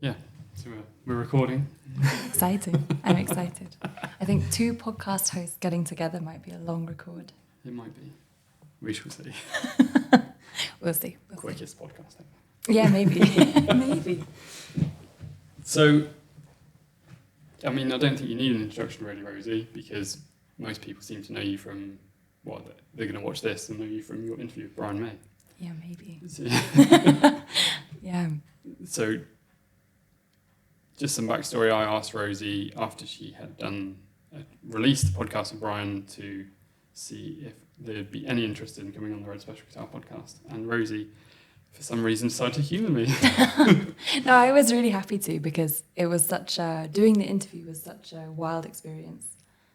Yeah, so we're recording. Exciting. I'm excited. I think 2 podcast hosts getting together might be a long record. It might be. We shall see. We'll see. Quickest podcast ever. Yeah, maybe. Maybe. So, I mean, I don't think you need an introduction really, Rosie, because most people seem to know you from, they're going to watch this and know you from your interview with Brian May. Yeah, maybe. So, Yeah. So, just some backstory. I asked Rosie after she had released the podcast with Brian to see if there'd be any interest in coming on the Red Special Guitar podcast. And Rosie, for some reason, decided to humour me. No, I was really happy to, because it was doing the interview was such a wild experience.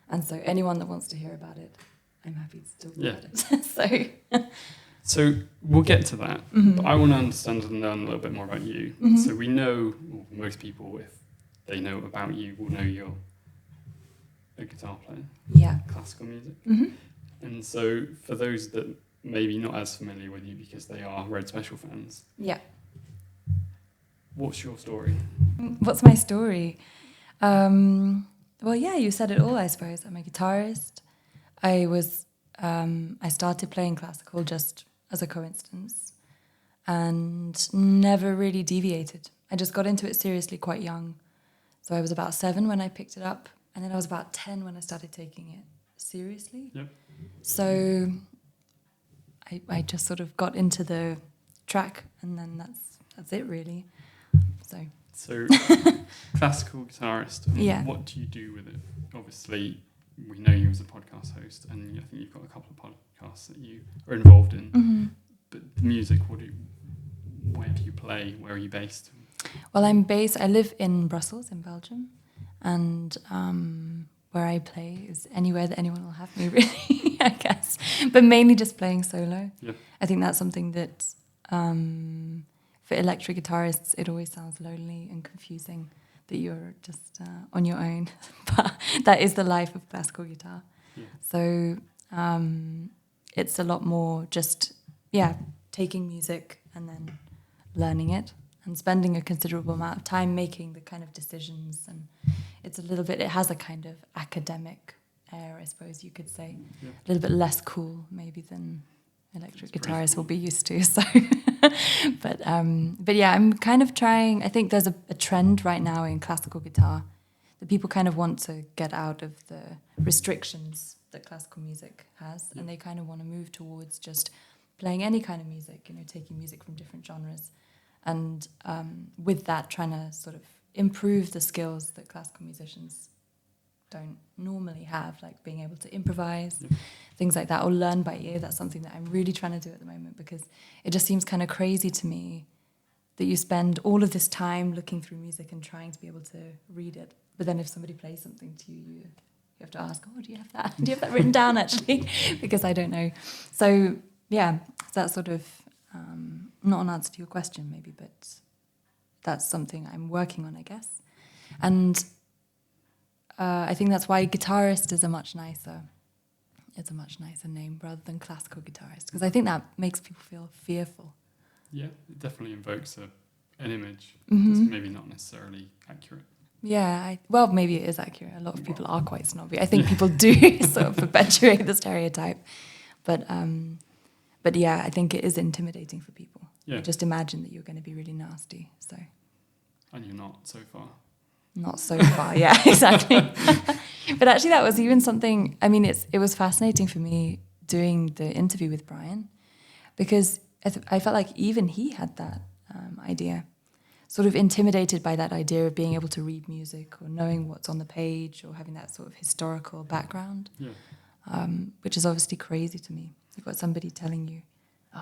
And so anyone that wants to hear about it, I'm happy to talk about it. So we'll get to that, Mm-hmm. but I want to understand and learn a little bit more about you. Mm-hmm. So we know, well, most people, if they know about you, will know you're a guitar player, Yeah. classical music. Mm-hmm. And so for those that maybe not as familiar with you because they are Red Special fans, Yeah. what's your story? What's my story? Well, yeah, you said it all, I suppose. I'm a guitarist. I started playing classical just as a coincidence and never really deviated. I just got into it seriously quite young. So I was about 7 when I picked it up, and then I was about 10 when I started taking it seriously. Yep. So I just sort of got into the track, and then that's it really. So classical guitarist, Yeah. what do you do with it? Obviously, we know you as a podcast host, and I think you've got a couple of podcasts that you are involved in. Mm-hmm. But the music, where do you play? Where are you based? Well, I live in Brussels, in Belgium, and where I play is anywhere that anyone will have me, really, I guess. But mainly just playing solo. Yeah. I think that's something that, for electric guitarists, it always sounds lonely and confusing that you're just on your own. But that is the life of classical guitar. Yeah. So it's a lot more just, taking music and then learning it and spending a considerable amount of time making the kind of decisions. And it has a kind of academic air, I suppose you could say. Yeah. A little bit less cool maybe than electric guitarists will be used to. So, but yeah, I'm kind of trying. I think there's a trend right now in classical guitar that people kind of want to get out of the restrictions that classical music has, and they kind of want to move towards just playing any kind of music, taking music from different genres, and with that trying to sort of improve the skills that classical musicians don't normally have, like being able to improvise, things like that, or learn by ear. That's something that I'm really trying to do at the moment, because it just seems kind of crazy to me that you spend all of this time looking through music and trying to be able to read it. But then if somebody plays something to you, you have to ask, do you have that? Do you have that written down, actually? Because I don't know. So, yeah, that's sort of not an answer to your question, maybe, but that's something I'm working on, I guess. And I think that's why guitarist is a much nicer name rather than classical guitarist, because I think that makes people feel fearful. Yeah, it definitely invokes an image Mm-hmm. that's maybe not necessarily accurate. Yeah, maybe it is accurate. A lot of people are quite snobby. I think people do sort of perpetuate the stereotype. But yeah, I think it is intimidating for people. Yeah. Just imagine that you're going to be really nasty. So. And you're not so far. Not so far, yeah, exactly. But actually that was even something, I mean, it was fascinating for me doing the interview with Brian, because I felt like even he had that idea, sort of intimidated by that idea of being able to read music or knowing what's on the page or having that sort of historical background, which is obviously crazy to me. You've got somebody telling you,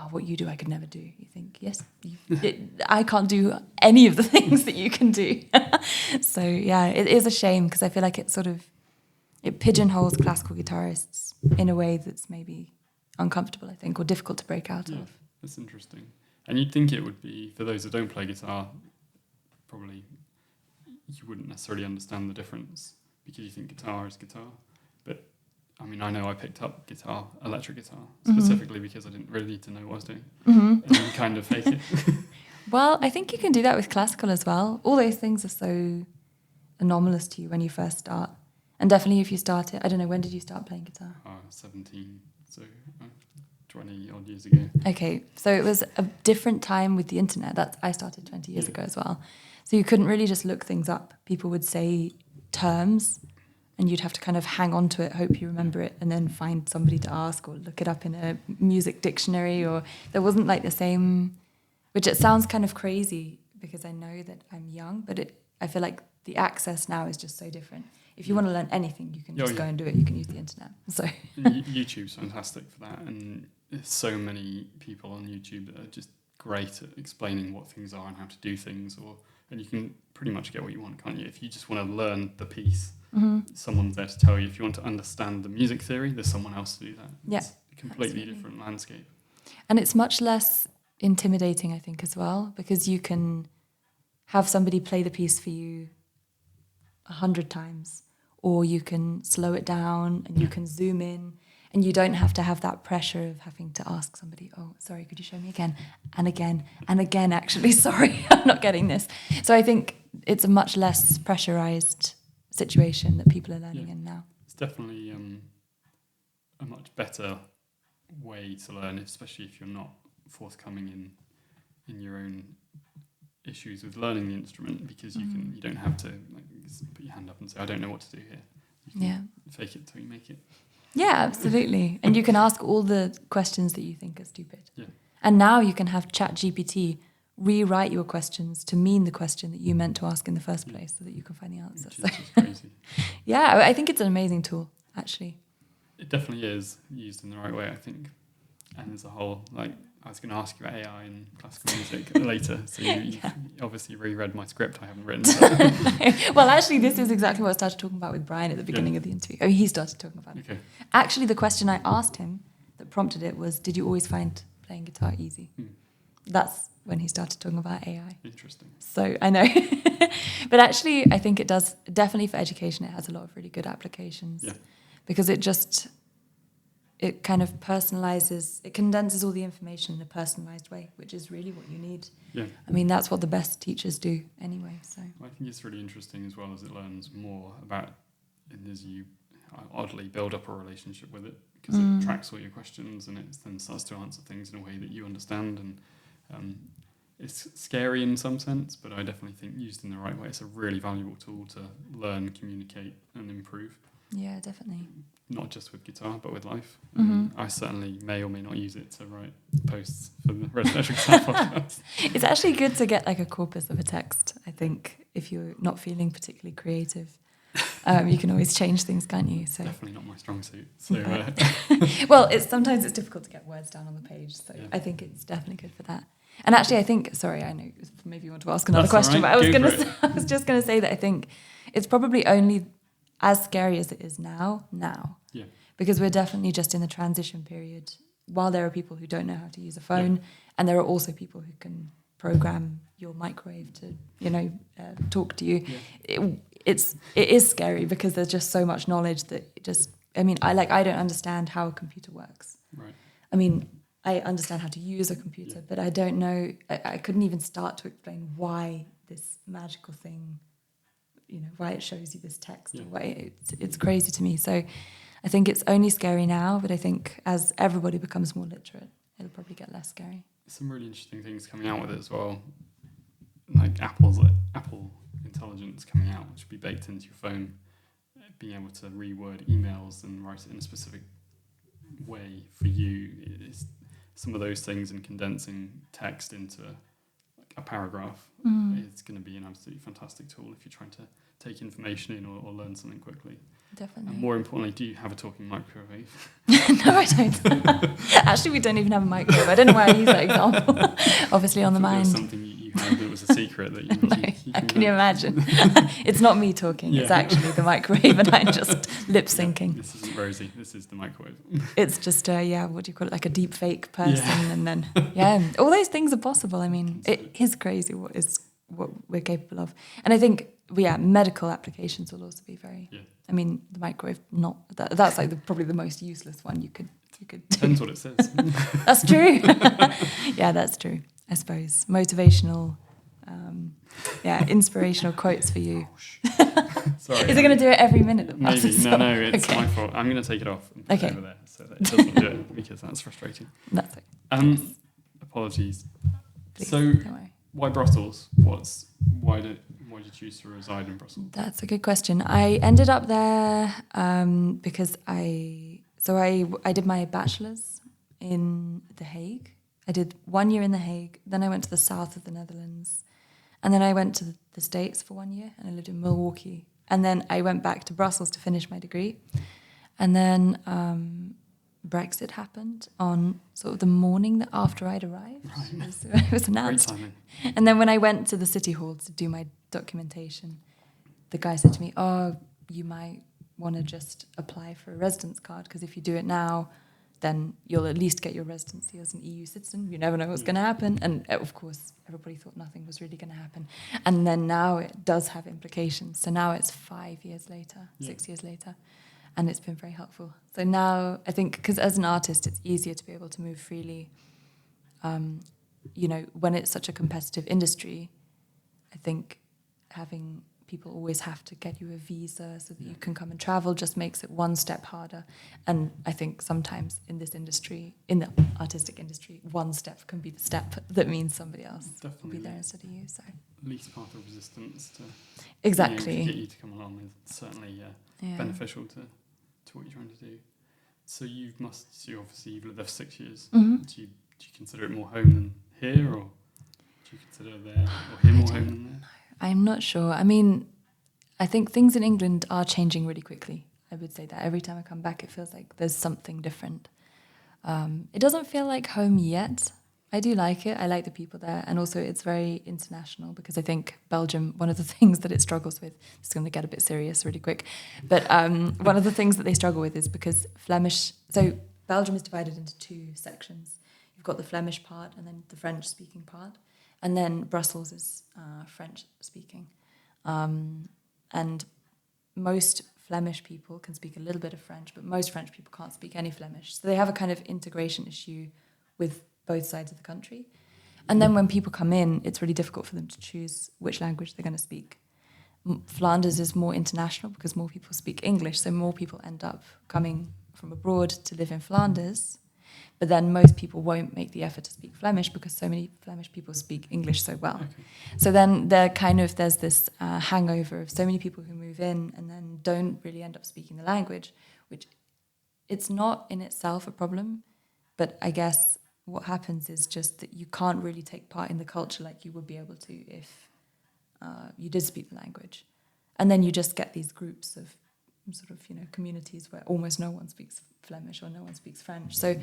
what you do I could never do. You think, yes, I can't do any of the things that you can do. So yeah, it is a shame, because I feel like it pigeonholes classical guitarists in a way that's maybe uncomfortable, I think, or difficult to break out of. That's interesting. And you'd think it would be, for those that don't play guitar, probably you wouldn't necessarily understand the difference because you think guitar is guitar. But I mean, I know I picked up electric guitar, specifically because I didn't really need to know what I was doing. Mm-hmm. And you kind of fake it. Well, I think you can do that with classical as well. All those things are so anomalous to you when you first start. And definitely if you start it, I don't know, when did you start playing guitar? 17, so 20 odd years ago. Okay, so it was a different time with the internet. I started 20 years ago as well. So you couldn't really just look things up. People would say terms and you'd have to kind of hang on to it, hope you remember it, and then find somebody to ask or look it up in a music dictionary. Or there wasn't like the same, which it sounds kind of crazy because I know that I'm young, but I feel like the access now is just so different. If you want to learn anything, you can just go and do it. You can use the internet. So YouTube's fantastic for that, and there's so many people on YouTube that are just great at explaining what things are and how to do things, and you can pretty much get what you want, can't you? If you just want to learn the piece, someone's there to tell you. If you want to understand the music theory, there's someone else to do that. Yeah, it's a completely different landscape. And it's much less intimidating, I think, as well, because you can have somebody play the piece for you 100 times, or you can slow it down and you can zoom in, and you don't have to have that pressure of having to ask somebody, oh, sorry, could you show me again and again and again, actually, sorry, I'm not getting this. So I think it's a much less pressurized situation that people are learning in now. It's definitely a much better way to learn, especially if you're not forthcoming in your own issues with learning the instrument, because you don't have to put your hand up and say, I don't know what to do here. You can fake it till you make it. Yeah, absolutely. And you can ask all the questions that you think are stupid. Yeah. And now you can have ChatGPT rewrite your questions to mean the question that you meant to ask in the first place, so that you can find the answer. Which is just crazy. Yeah, I think it's an amazing tool, actually. It definitely is, used in the right way, I think. And there's a whole, I was going to ask you about AI and classical music later, so you obviously reread my script I haven't written. So. Well, actually, this is exactly what I started talking about with Brian at the beginning of the interview. Oh, he started talking about it. Actually, the question I asked him that prompted it was, did you always find playing guitar easy? That's when he started talking about AI. Interesting. So I know. But actually, I think it does, definitely for education, it has a lot of really good applications. Yeah. Because it kind of personalizes, it condenses all the information in a personalized way, which is really what you need. Yeah. I mean, that's what the best teachers do anyway. So I think it's really interesting as well, as it learns more about, and as you oddly build up a relationship with it, because it tracks all your questions and it then starts to answer things in a way that you understand. And it's scary in some sense, but I definitely think used in the right way, it's a really valuable tool to learn, communicate and improve. Yeah, definitely. Not just with guitar, but with life. I certainly may or may not use it to write posts for the Residential Guitar Podcast. It's actually good to get like a corpus of a text, I think, if you're not feeling particularly creative. You can always change things, can't you? So definitely not my strong suit. So well, sometimes it's difficult to get words down on the page, so I think it's definitely good for that. And actually, I think, sorry, I know maybe you want to ask another question, but I was just going to say that I think it's probably only as scary as it is now. Yeah. Because we're definitely just in the transition period. While there are people who don't know how to use a phone, and there are also people who can program your microwave to, talk to you. Yeah. It is scary because there's just so much knowledge that I don't understand how a computer works. Right. I mean, I understand how to use a computer, but I don't know. I couldn't even start to explain why this magical thing, why it shows you this text, or why it's crazy to me. So I think it's only scary now, but I think as everybody becomes more literate, it'll probably get less scary. Some really interesting things coming out with it as well, like Apple Intelligence coming out, which will be baked into your phone, being able to reword emails and write it in a specific way for you. It's some of those things, and condensing text into a paragraph. It's going to be an absolutely fantastic tool if you're trying to take information in or learn something quickly. Definitely. And more importantly, do you have a talking microwave? No, I don't. Actually, we don't even have a microwave. I don't know why I use that example. Obviously on the mind. Something you had that was a secret that you can you imagine? It's not me talking. It's actually the microwave, and I'm just lip syncing. This isn't Rosie. This is the microwave. It's just what do you call it? Like a deep fake person, and then all those things are possible. I mean, it is crazy what we're capable of, and I think medical applications will also be very. Yeah. I mean, the microwave, not that. That's like probably the most useless one you could. Depends what it says. That's true. Yeah, that's true. I suppose. Motivational, inspirational quotes for you. Sorry. Is it going to do it every minute? Maybe. No, it's my fault. I'm going to take it off and put it over there so that it doesn't do it, because that's frustrating. That's okay. Apologies. Please, So, don't worry. why Brussels? Why did you choose to reside in Brussels? That's a good question. I ended up there because I did my bachelor's in The Hague. I did 1 year in The Hague, then I went to the south of the Netherlands, and then I went to the States for 1 year, and I lived in Milwaukee. And then I went back to Brussels to finish my degree. And then Brexit happened on sort of the morning that after I'd arrived. Right. It was announced. Great timing. And then when I went to the city hall to do my documentation, the guy said to me, "Oh, you might want to just apply for a residence card, because if you do it now, then you'll at least get your residency as an EU citizen. You never know what's going to happen." And of course, everybody thought nothing was really going to happen. And then now it does have implications. So now it's 5 years later, 6 years later, and it's been very helpful. So now I think, because as an artist, it's easier to be able to move freely. When it's such a competitive industry, I think having people always have to get you a visa so that you can come and travel just makes it one step harder. And I think sometimes in this industry, in the artistic industry, one step can be the step that means somebody else will be there instead of you. So least path of resistance to exactly to get you to come along is certainly beneficial to what you're trying to do. So you've lived there for 6 years. Mm-hmm. Do you consider it more home than here, or do you consider there or here more home than there? I'm not sure. I mean, I think things in England are changing really quickly. I would say that every time I come back, it feels like there's something different. It doesn't feel like home yet. I do like it. I like the people there. And also it's very international, because I think Belgium, one of the things that it struggles with, it's going to get a bit serious really quick, but one of the things that they struggle with is because so Belgium is divided into two sections. You've got the Flemish part and then the French-speaking part. And then Brussels is French-speaking. And most Flemish people can speak a little bit of French, but most French people can't speak any Flemish. So they have a kind of integration issue with both sides of the country. And then when people come in, it's really difficult for them to choose which language they're going to speak. Flanders is more international because more people speak English, so more people end up coming from abroad to live in Flanders. But then most people won't make the effort to speak Flemish because so many Flemish people speak English so well. Okay. So then there's this hangover of so many people who move in and then don't really end up speaking the language, which it's not in itself a problem, but I guess what happens is just that you can't really take part in the culture like you would be able to if you did speak the language. And then you just get these groups of sort of, communities where almost no one speaks Flemish or no one speaks French. So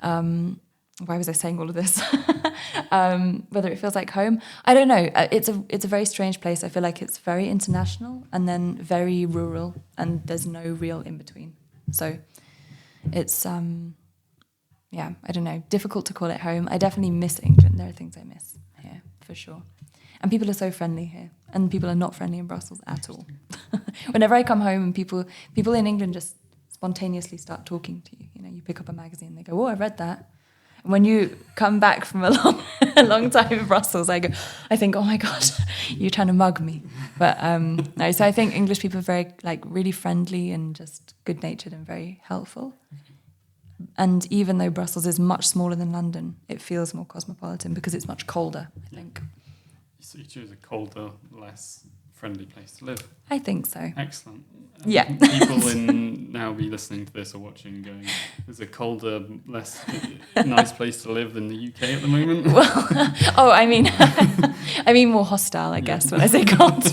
why was I saying all of this? Whether it feels like home, I don't know. It's a very strange place. I feel like it's very international and then very rural, and there's no real in between. So it's I don't know, difficult to call it home. I definitely miss England. There are things I miss here for sure. And people are so friendly here, and people are not friendly in Brussels at all. Whenever I come home and people in England just spontaneously start talking to you. You pick up a magazine and they go, "Oh, I read that." And when you come back from a long time in Brussels, I think, "Oh my God, you're trying to mug me." But no, so I think English people are very really friendly and just good-natured and very helpful. And even though Brussels is much smaller than London, it feels more cosmopolitan because it's much colder, I think. So you choose a colder, less friendly place to live? I think so. Excellent. Yeah. People now be listening to this or watching going, there's a colder, less nice place to live than the UK at the moment? Well, I mean more hostile, I guess, when I say cold.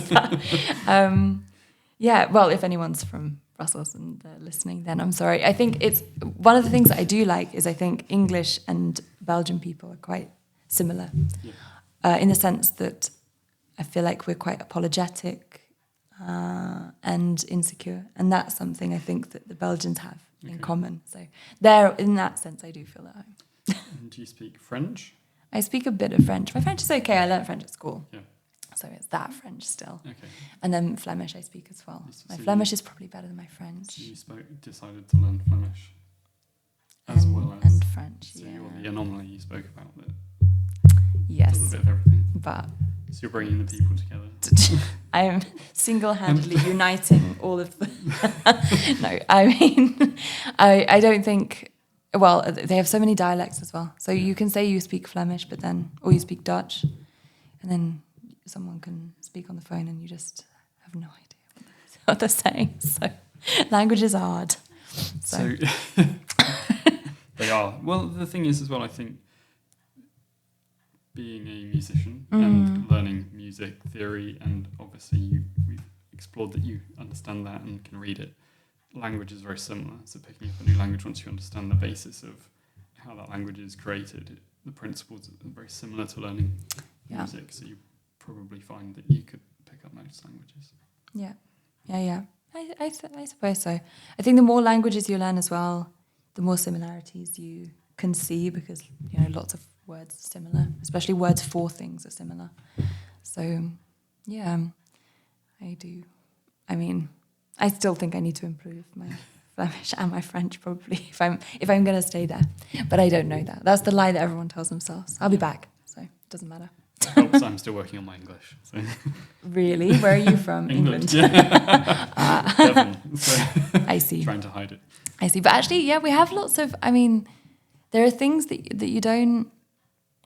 Well, if anyone's from Brussels and they're listening, then I'm sorry. I think it's one of the things that I do like is I think English and Belgian people are quite similar in the sense that I feel like we're quite apologetic and insecure, and that's something I think that the Belgians have in common. So there, in that sense, I do feel at home. And do you speak French? I speak a bit of French. My French is okay. I learned French at school. Yeah. So it's that French still. Okay. And then Flemish I speak as well. My Flemish is probably better than my French. So you decided to learn Flemish as well as... And French, so you're the anomaly you spoke about. Yes. Does a bit of everything. But So you're bringing the people together. I am single-handedly uniting all of the... No, I mean, I don't think... Well, they have so many dialects as well. So you can say you speak Flemish, but then... Or you speak Dutch. And then someone can speak on the phone and you just have no idea what they're saying. So language is hard. So they are. Well, the thing is as well, I think, being a musician and learning music theory, and obviously we've explored that you understand that and can read it. Language is very similar. So picking up a new language, once you understand the basis of how that language is created, the principles are very similar to learning music. So you probably find that you could pick up most languages. Yeah. I suppose so. I think the more languages you learn as well, the more similarities you can see, because lots of words are similar, especially words for things are similar. So yeah, I do. I mean, I still think I need to improve my Flemish and my French probably if I'm going to stay there, but I don't know that. That's the lie that everyone tells themselves. I'll be back, so it doesn't matter. It helps. I'm still working on my English. So. Really? Where are you from? England. Yeah. Devon. So I see. Trying to hide it. I see. But actually, yeah, we have lots of. I mean, there are things that you don't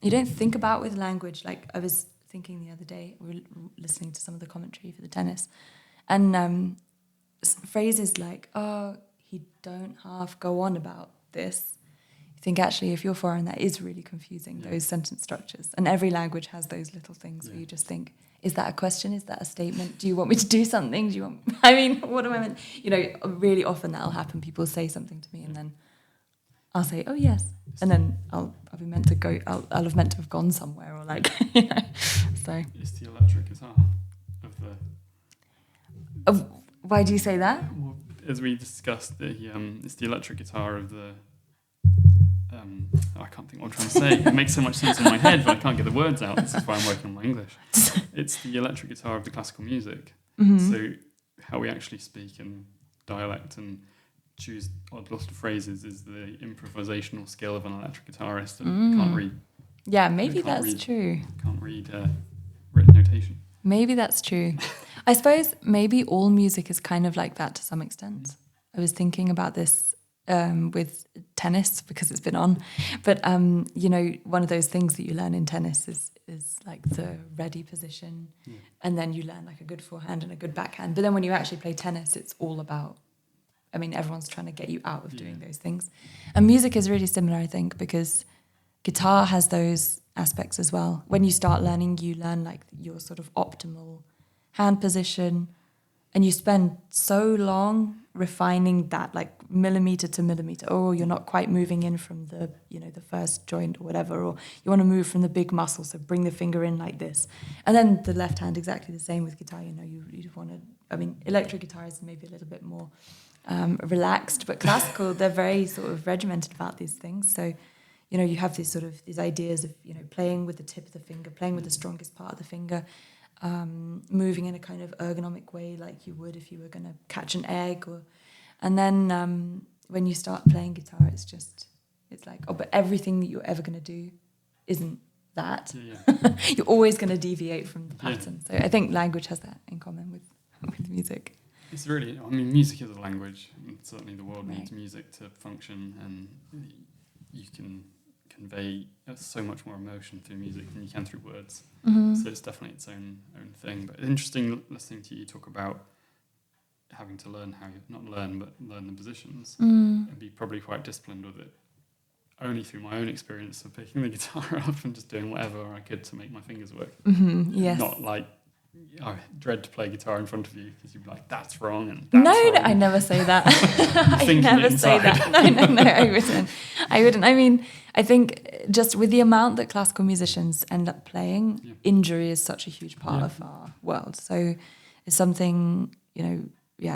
think about with language. Like I was thinking the other day, we were listening to some of the commentary for the tennis, and phrases like, "Oh, he don't half go on about this." I think actually, if you're foreign, that is really confusing, those sentence structures. And every language has those little things where you just think, is that a question? Is that a statement? Do you want me to do something? I mean, what am I meant? Really often that'll happen. People say something to me and then I'll say, oh, yes. And then I'll be meant to go, I'll have meant to have gone somewhere or so. It's the electric guitar of the... Why do you say that? Well, as we discussed, it's the electric guitar of the... I can't think what I'm trying to say. It makes so much sense in my head, but I can't get the words out. This is why I'm working on my English. It's the electric guitar of the classical music. Mm-hmm. So how we actually speak in dialect and choose odd lot of phrases is the improvisational skill of an electric guitarist, and can't read. Yeah, maybe that's true. Can't read written notation. Maybe that's true. I suppose maybe all music is kind of like that to some extent. I was thinking about this with tennis because it's been on, but one of those things that you learn in tennis is like the ready position, and then you learn like a good forehand and a good backhand. But then when you actually play tennis, it's all about, everyone's trying to get you out of doing those things. And music is really similar, I think, because guitar has those aspects as well. When you start learning, you learn like your sort of optimal hand position, and you spend so long refining that, like millimeter to millimeter. Oh, you're not quite moving in from the, the first joint or whatever, or you want to move from the big muscle, so bring the finger in like this. And then the left hand, exactly the same with guitar. You want to, electric guitar is maybe a little bit more relaxed, but classical, they're very sort of regimented about these things. So, you have these ideas of, playing with the tip of the finger, playing with the strongest part of the finger, moving in a kind of ergonomic way like you would if you were going to catch an egg. And then when you start playing guitar, it's like, oh, but everything that you're ever going to do isn't that. Yeah. You're always going to deviate from the pattern. So I think language has that in common with music. It's really, music is a language, and certainly the world needs music to function, and you can convey so much more emotion through music than you can through words. Mm-hmm. So it's definitely its own thing. But interesting listening to you talk about having to learn learn the positions and be probably quite disciplined with it. Only through my own experience of picking the guitar up and just doing whatever I could to make my fingers work. Mm-hmm. Yes. Not like, I dread to play guitar in front of you because you'd be like, that's wrong and that's wrong. No, I never say that. I never say that. No, I wouldn't. I think just with the amount that classical musicians end up playing, injury is such a huge part of our world. So it's something,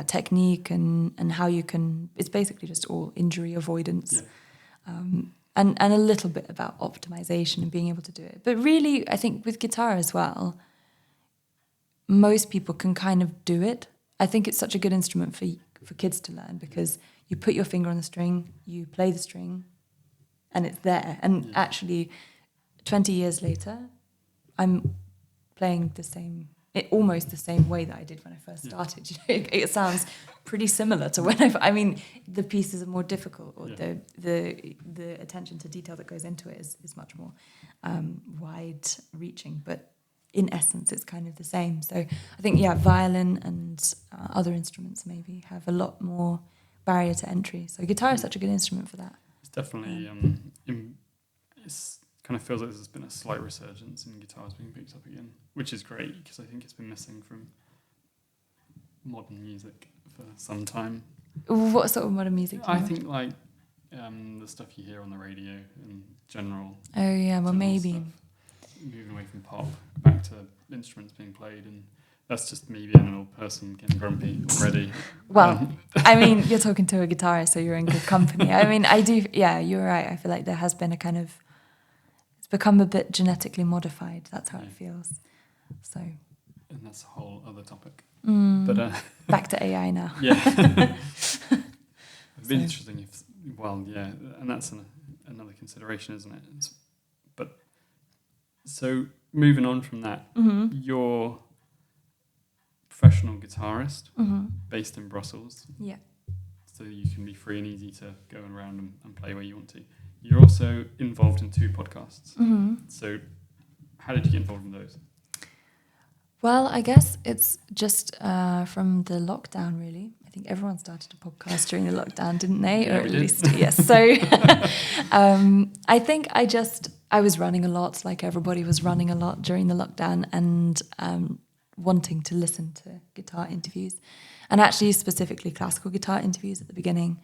technique and how you can, it's basically just all injury avoidance. Yeah. And a little bit about optimization and being able to do it. But really, I think with guitar as well, most people can kind of do it. I think it's such a good instrument for kids to learn because you put your finger on the string, you play the string, and it's there. And actually, 20 years later, I'm playing almost the same way that I did when I first started. You know, it sounds pretty similar to when I mean, the pieces are more difficult, or the attention to detail that goes into it is much more wide-reaching. But in essence, it's kind of the same. So I think, violin and other instruments maybe have a lot more barrier to entry. So guitar is such a good instrument for that. It's definitely it's kind of feels like there's been a slight resurgence in guitars being picked up again, which is great because I think it's been missing from modern music for some time. What sort of modern music? I think like the stuff you hear on the radio in general. Oh yeah, well maybe stuff, moving away from pop back to instruments being played, and that's just me being an old person getting grumpy already. Well, I mean, you're talking to a guitarist, so you're in good company. I mean, I do. Yeah, you're right. I feel like there has been a kind of, it's become a bit genetically modified. That's how it feels. So. And that's a whole other topic. But back to AI now. Yeah. It'd be interesting if, and that's another consideration, isn't it? But so moving on from that, you're professional guitarist based in Brussels. Yeah. So you can be free and easy to go around and play where you want to. You're also involved in 2 podcasts. So how did you get involved in those? Well, I guess it's just from the lockdown, really. I think everyone started a podcast during the lockdown, didn't they? Yeah, or at least, yes. So I think I was running a lot, like everybody was running a lot during the lockdown, and wanting to listen to guitar interviews, and actually specifically classical guitar interviews at the beginning.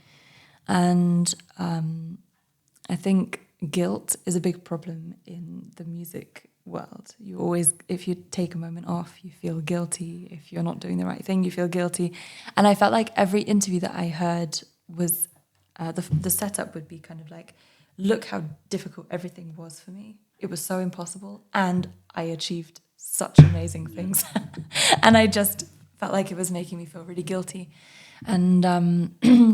And I think guilt is a big problem in the music world. You always, if you take a moment off, you feel guilty. If you're not doing the right thing, you feel guilty. And I felt like every interview that I heard was, the setup would be kind of like, look how difficult everything was for me. It was so impossible, and I achieved such amazing things. And I just felt like it was making me feel really guilty. And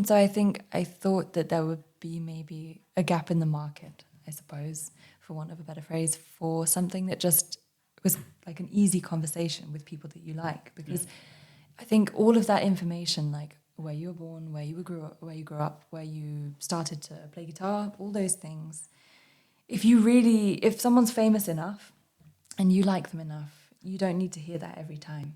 so I thought that there would be maybe a gap in the market, I suppose, for want of a better phrase, for something that just was like an easy conversation with people that you like. Because I think all of that information, like where you were born, where you grew up, where you started to play guitar, all those things, if someone's famous enough and you like them enough, you don't need to hear that every time.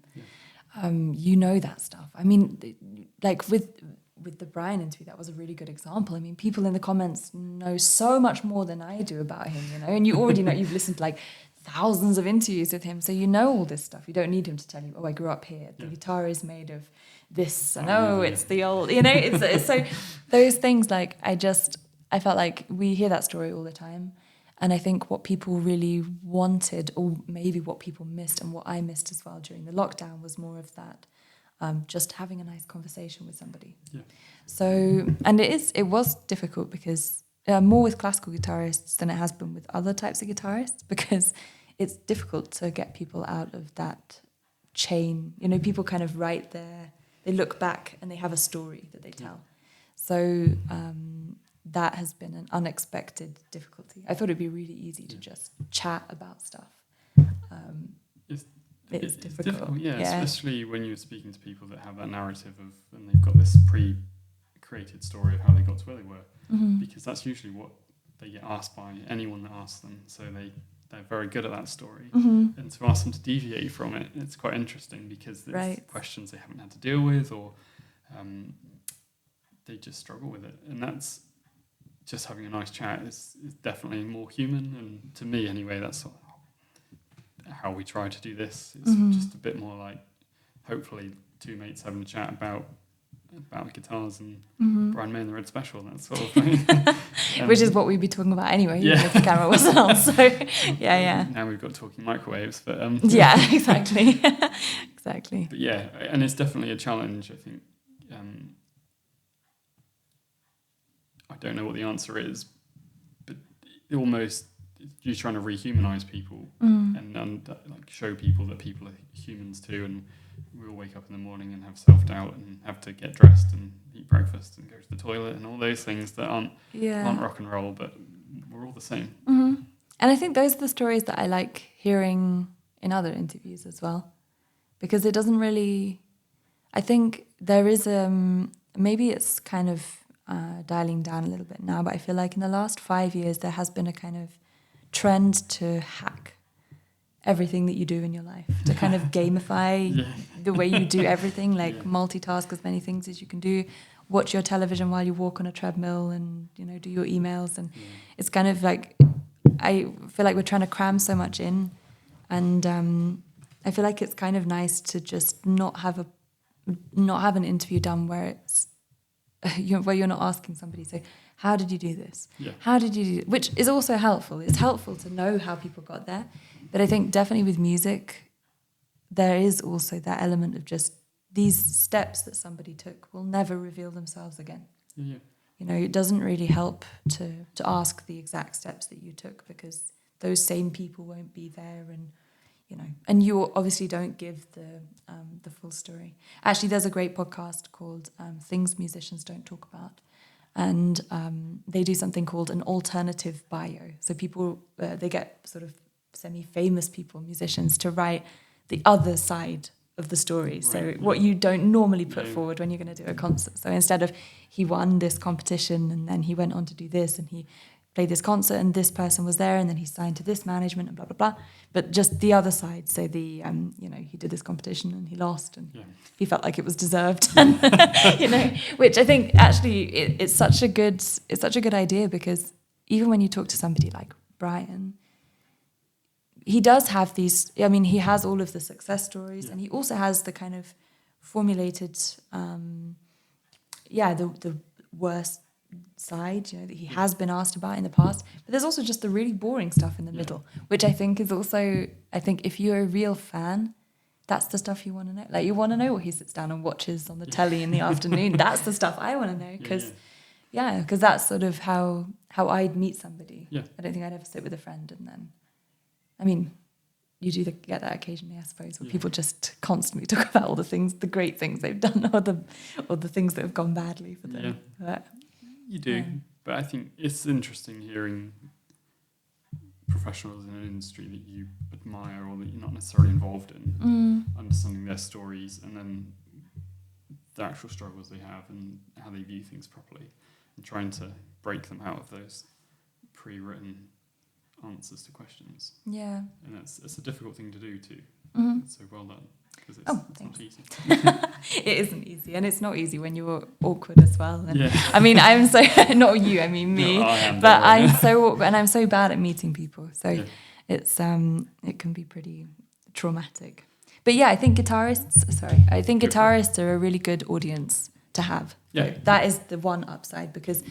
You know that stuff. I mean, like with the Brian interview, that was a really good example. I mean, people in the comments know so much more than I do about him, you know, and you already know, you've listened to like thousands of interviews with him, so you know all this stuff. You don't need him to tell you, oh, I grew up here, the guitar is made of this, and it's the old, you know, it's so those things, like I felt like we hear that story all the time. And I think what people really wanted, or maybe what people missed, and what I missed as well during the lockdown, was more of that, just having a nice conversation with somebody. Yeah. So, and it was difficult because more with classical guitarists than it has been with other types of guitarists, because it's difficult to get people out of that chain. You know, people kind of they look back and they have a story that they tell. So that has been an unexpected difficulty. I thought it'd be really easy to just chat about stuff. It's difficult. Yeah, especially when you're speaking to people that have that narrative and they've got this pre-created story of how they got to where they were, because that's usually what they get asked by anyone that asks them. So they're very good at that story, and to ask them to deviate from it, it's quite interesting, because there's questions they haven't had to deal with, or they just struggle with it, and that's just having a nice chat is definitely more human. And to me anyway, that's sort of how we try to do this. It's just a bit more like, hopefully, 2 mates having a chat about guitars and Brian May and the Red Special, that sort of thing. Which is what we'd be talking about anyway, even if the camera wasn't on. So, yeah. Now we've got talking microwaves, but yeah, exactly, exactly. But yeah, and it's definitely a challenge. I think I don't know what the answer is, but almost you're trying to rehumanize people and like show people that people are humans too, and we all wake up in the morning and have self-doubt and have to get dressed and eat breakfast and go to the toilet and all those things that aren't rock and roll, but we're all the same. And I think those are the stories that I like hearing in other interviews as well, because it doesn't really. I think there is maybe it's kind of dialing down a little bit now, but I feel like in the last 5 years there has been a kind of trend to hack everything that you do in your life, to kind of gamify the way you do everything, like multitask as many things as you can do, watch your television while you walk on a treadmill, and do your emails, and it's kind of like I feel like we're trying to cram so much in, and I feel like it's kind of nice to just not have an interview done where it's where you're not asking somebody, so how did you do this? How did you do it? Which is also helpful. It's helpful to know how people got there. But I think definitely with music, there is also that element of just these steps that somebody took will never reveal themselves again. It doesn't really help to ask the exact steps that you took, because those same people won't be there, and you obviously don't give the full story. Actually, there's a great podcast called Things Musicians Don't Talk About, and they do something called an alternative bio. So people, they get sort of semi-famous people, musicians, to write the other side of the story. Right. So what you don't normally put forward when you're going to do a concert. So instead of he won this competition and then he went on to do this and he played this concert and this person was there and then he signed to this management and blah, blah, blah. But just the other side. So he did this competition and he lost and he felt like it was deserved. And, which I think actually it's such a good idea, because even when you talk to somebody like Brian, he does have these, he has all of the success stories and he also has the kind of formulated, the worst side, that he has been asked about in the past. But there's also just the really boring stuff in the middle, which I think is also, if you're a real fan, that's the stuff you want to know. Like, you want to know what he sits down and watches on the telly in the afternoon. That's the stuff I want to know, because that's sort of how I'd meet somebody. I don't think I'd ever sit with a friend and then, you do get that occasionally, I suppose, where people just constantly talk about all the great things they've done, or the things that have gone badly for them. But, you do, but I think it's interesting hearing professionals in an industry that you admire or that you're not necessarily involved in, understanding their stories and then the actual struggles they have and how they view things properly, and trying to break them out of those pre-written answers to questions. And it's a difficult thing to do too. So well done, because it's not easy. It isn't easy, and it's not easy when you're awkward as well. And I'm so not you, me. No, I am, but I'm so bad at meeting people. So it's it can be pretty traumatic. But I think guitarists are a really good audience to have. So that is the one upside, because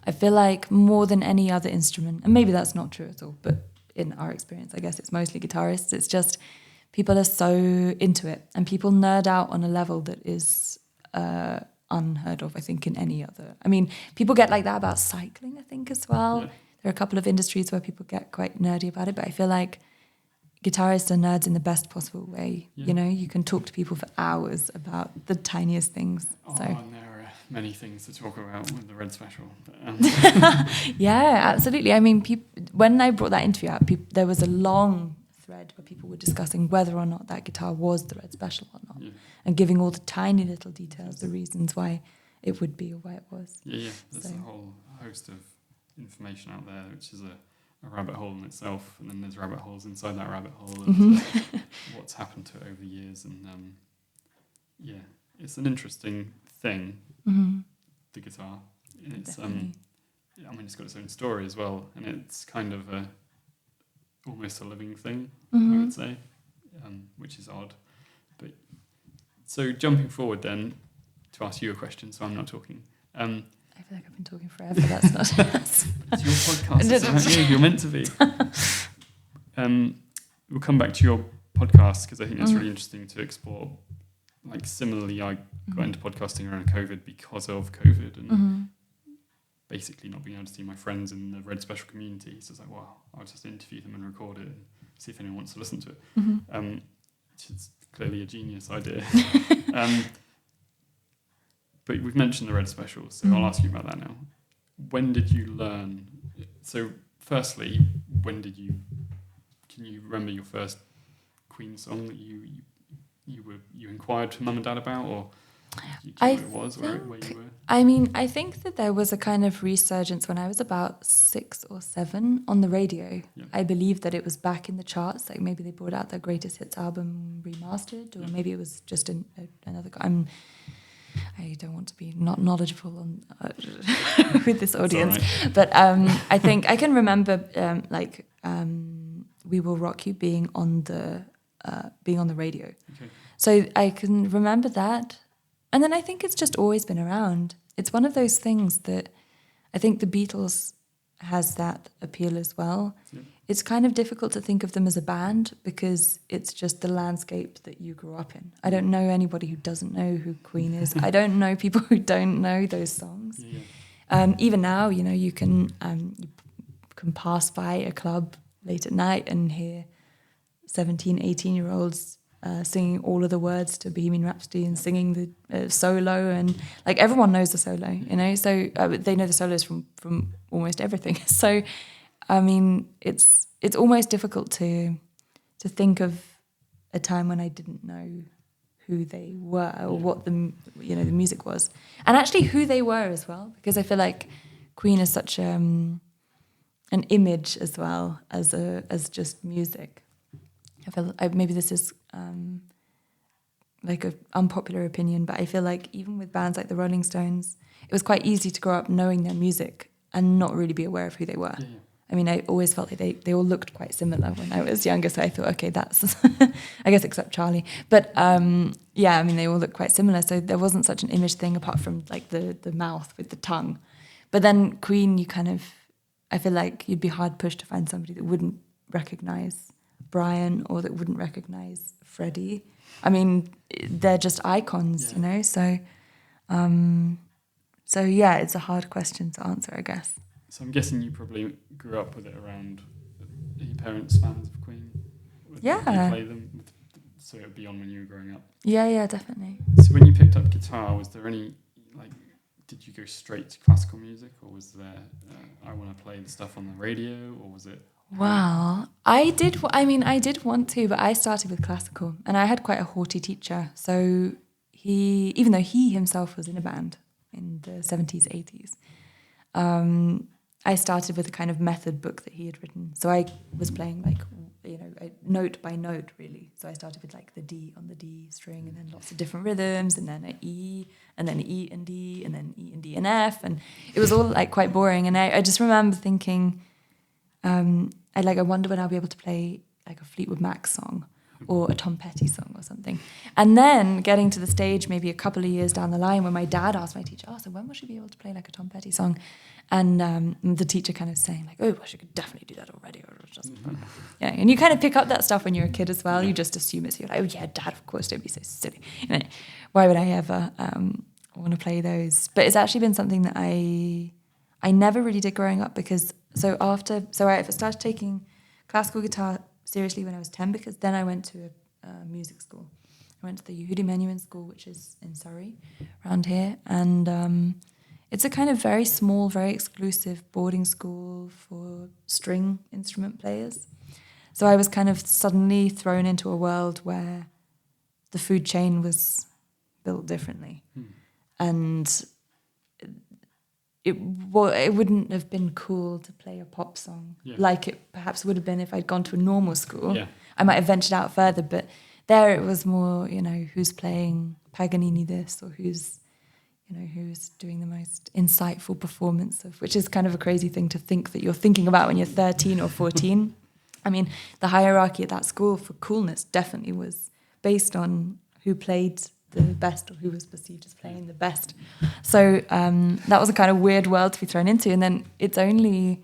I feel like more than any other instrument, and maybe that's not true at all, but in our experience, I guess it's mostly guitarists. It's just people are so into it, and people nerd out on a level that is unheard of, I think, in any other. People get like that about cycling, I think, as well. There are a couple of industries where people get quite nerdy about it, but I feel like guitarists are nerds in the best possible way. You can talk to people for hours about the tiniest things. And there are many things to talk about with the Red Special. Absolutely. When I brought that interview out, there was a long thread where people were discussing whether or not that guitar was the Red Special or not, and giving all the tiny little details, the reasons why it would be or why it was. There's a whole host of information out there, which is a rabbit hole in itself, and then there's rabbit holes inside that rabbit hole, and what's happened to it over the years, and it's an interesting thing, the guitar. And it's it's got its own story as well, and it's kind of almost a living thing, I would say, which is odd. But so jumping forward then to ask you a question, so I'm not talking. I feel like I've been talking forever. That's not. It's your podcast. You're meant to be. We'll come back to your podcast, because I think that's really interesting to explore. Like, similarly, I got into podcasting around COVID because of COVID and basically not being able to see my friends in the Red Special community. So it's like, I'll just interview them and record it and see if anyone wants to listen to it. Which is clearly a genius idea. But we've mentioned the Red Special, so I'll ask you about that now. When did you learn? So firstly, when did you? Can you remember your first Queen song that you inquired to mum and dad about, or do you know what it was, or where you were? I mean, I think that there was a kind of resurgence when I was about 6 or 7 on the radio. Yeah. I believe that it was back in the charts, like maybe they brought out their greatest hits album remastered, or maybe it was just another. I don't want to be not knowledgeable on with this audience, right. but I think I can remember "We Will Rock You" being on the radio. Okay. So I can remember that. And then I think it's just always been around. It's one of those things that I think the Beatles has that appeal as well. Yeah. It's kind of difficult to think of them as a band because it's just the landscape that you grew up in. I don't know anybody who doesn't know who Queen is. I don't know people who don't know those songs. Yeah. Even now, you can pass by a club late at night and hear 17, 18-year-olds singing all of the words to Bohemian Rhapsody and singing the solo, and like everyone knows the solo, so they know the solos from almost everything. So, I mean, it's almost difficult to think of a time when I didn't know who they were or what the music was, and actually who they were as well, because I feel like Queen is such an image as well as just music. I feel maybe this is like an unpopular opinion, but I feel like even with bands like the Rolling Stones, it was quite easy to grow up knowing their music and not really be aware of who they were. Yeah. I mean, I always felt like they all looked quite similar when I was younger, so I thought, okay, that's, I guess except Charlie. But I mean, they all look quite similar, so there wasn't such an image thing apart from like the mouth with the tongue. But then Queen, I feel like you'd be hard pushed to find somebody that wouldn't recognise Brian or that wouldn't recognise Freddie. I mean, they're just icons, So, yeah, it's a hard question to answer, I guess. So I'm guessing you probably grew up with it around. Are your parents fans of Queen? Yeah. Did you play them? So it would be on when you were growing up. Yeah, definitely. So when you picked up guitar, was there any did you go straight to classical music, or was there I want to play the stuff on the radio, or was it? Well, I did want to, but I started with classical, and I had quite a haughty teacher. So even though he himself was in a band in the 70s, 80s, I started with a kind of method book that he had written. So I was playing note by note, really. So I started with like the D on the D string, and then lots of different rhythms, and then an E, and then E and D, and then E and D and F, and it was all like quite boring. And I just remember thinking, I wonder when I'll be able to play like a Fleetwood Mac song or a Tom Petty song or something. And then getting to the stage maybe a couple of years down the line when my dad asked my teacher, so when will she be able to play like a Tom Petty song? And the teacher kind of saying like, well, she could definitely do that already. Or just, yeah, and you kind of pick up that stuff when you're a kid as well. You just assume you're like, oh yeah, Dad, of course, don't be so silly. Why would I ever want to play those? But it's actually been something that I never really did growing up, because I started taking classical guitar seriously when I was 10, because then I went to a music school. I went to the Yehudi Menuhin School, which is in Surrey, around here, and it's a kind of very small, very exclusive boarding school for string instrument players. So I was kind of suddenly thrown into a world where the food chain was built differently, and it wouldn't have been cool to play a pop song like it perhaps would have been if I'd gone to a normal school. Yeah. I might have ventured out further, but there it was more, who's playing Paganini this, or who's doing the most insightful performance of, which is kind of a crazy thing to think that you're thinking about when you're 13 or 14. I mean, the hierarchy at that school for coolness definitely was based on who played the best, or who was perceived as playing the best. So that was a kind of weird world to be thrown into. And then it's only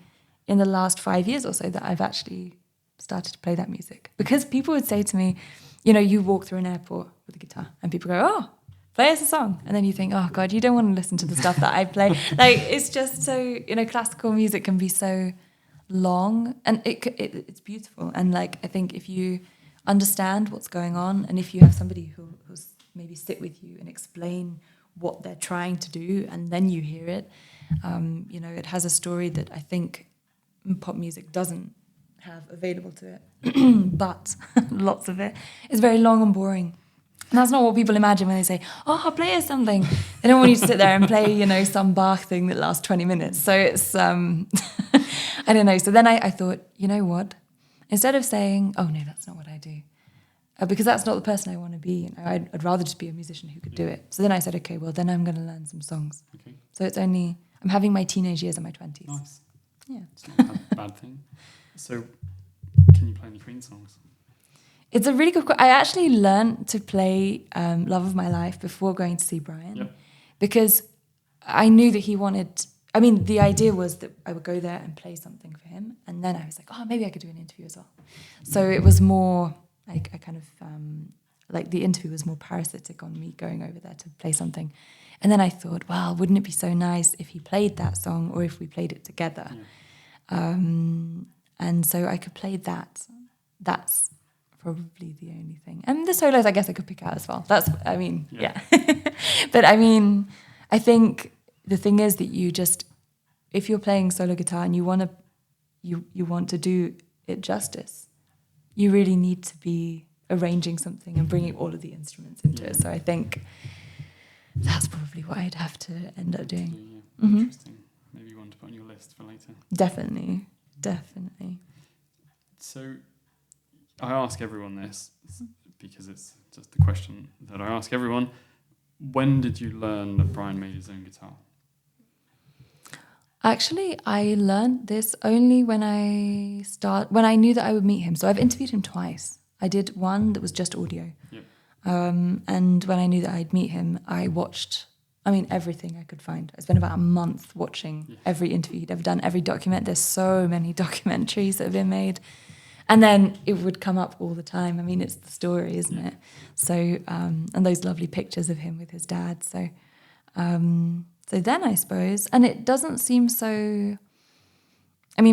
in the last 5 years or so that I've actually started to play that music. Because people would say to me, you walk through an airport with a guitar and people go, oh, play us a song. And then you think, oh God, you don't want to listen to the stuff that I play. Like, it's just so, classical music can be so long, and it's beautiful. And like, I think if you understand what's going on, and if you have somebody who's maybe sit with you and explain what they're trying to do, and then you hear it, it has a story that I think pop music doesn't have available to it, but lots of it is very long and boring. And that's not what people imagine when they say, "Oh, I'll play us something." They don't want you to sit there and play, some Bach thing that lasts 20 minutes. So it's, I don't know. So then I thought, you know what? Instead of saying, "Oh no, that's not what I do," because that's not the person I want to be. I'd rather just be a musician who could do it. So then I said, okay, well then I'm going to learn some songs. Okay. So I'm having my teenage years in my 20s. Nice. Yeah. It's not a bad thing. So, can you play any Queen songs? It's a really good question. I actually learned to play Love of My Life before going to see Brian, because I knew that he wanted... I mean, the idea was that I would go there and play something for him, and then I was like, oh, maybe I could do an interview as well. So it was more... I kind of... the interview was more parasitic on me going over there to play something. And then I thought, well, wouldn't it be so nice if he played that song or if we played it together? Yeah. And so I could play that. That's probably the only thing. And the solos, I guess I could pick out as well. Yeah. But I think the thing is that you just, if you're playing solo guitar and you want to do it justice, you really need to be arranging something and bringing all of the instruments into it. So I think that's probably what I'd have to end up doing. Yeah. Mm-hmm. Interesting. Maybe one to put on your list for later. Definitely. So I ask everyone this because it's just a question that I ask everyone. When did you learn that Brian made his own guitar? Actually, I learned this only when I knew that I would meet him. So I've interviewed him twice. I did one that was just audio. Yep. And when I knew that I'd meet him, I watched, everything I could find. I spent about a month watching every interview he'd ever done, every document. There's so many documentaries that have been made. And then it would come up all the time. It's the story, isn't it? So, and those lovely pictures of him with his dad. So then I suppose, and it doesn't seem so,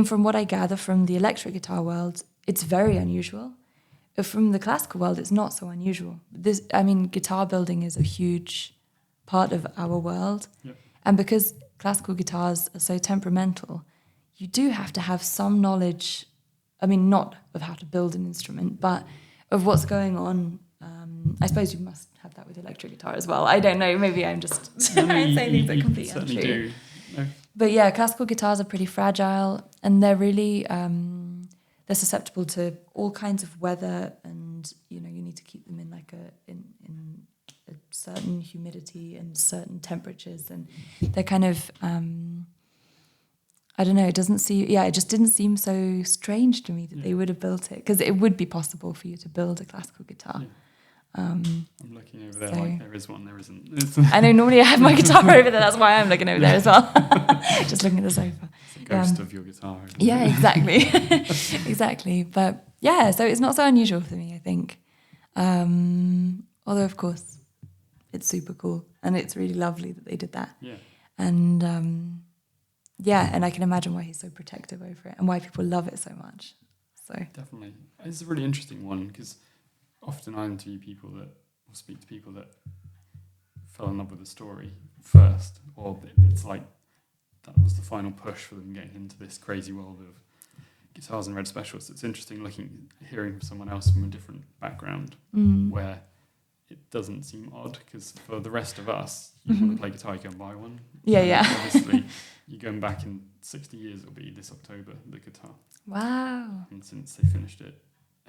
from what I gather from the electric guitar world, it's very unusual. From the classical world, it's not so unusual. Guitar building is a huge part of our world. Yep. And because classical guitars are so temperamental, you do have to have some knowledge, not of how to build an instrument, but of what's going on. I suppose you must have that with electric guitar as well. I don't know, maybe I'm just saying things that are completely untrue. Do. No. But yeah, classical guitars are pretty fragile, and they're really... they're susceptible to all kinds of weather, and you need to keep them in in a certain humidity and certain temperatures, and they're kind of I don't know. It just didn't seem so strange to me that they would have built it, because it would be possible for you to build a classical guitar. Yeah. I'm looking over there like there is one, there isn't. I know, normally I have my guitar over there, that's why I'm looking over there as well. Just looking at the sofa. It's a ghost of your guitar. Yeah, exactly. Exactly. But yeah, so it's not so unusual for me, I think. Although, of course, it's super cool, and it's really lovely that they did that. Yeah. And and I can imagine why he's so protective over it and why people love it so much. So definitely. It's a really interesting one, because often I interview people or speak to people that fell in love with the story first, or it's like that was the final push for them getting into this crazy world of guitars and red specials. It's interesting hearing from someone else from a different background where it doesn't seem odd, because for the rest of us, you want to play guitar, you go and buy one. Yeah. Obviously, you're going back in 60 years, it'll be this October, the guitar. Wow. And since they finished it,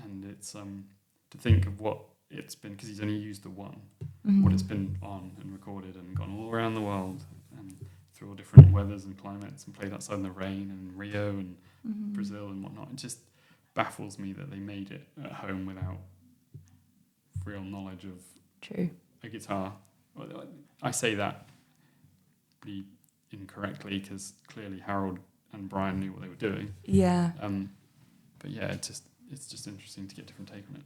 and it's to think of what it's been, because he's only used the one, what it's been on and recorded and gone all around the world and through all different weathers and climates and played outside in the rain and Rio and Brazil and whatnot. It just baffles me that they made it at home without real knowledge of a guitar. I say that pretty incorrectly, because clearly Harold and Brian knew what they were doing. Yeah. But yeah, it's just interesting to get a different take on it.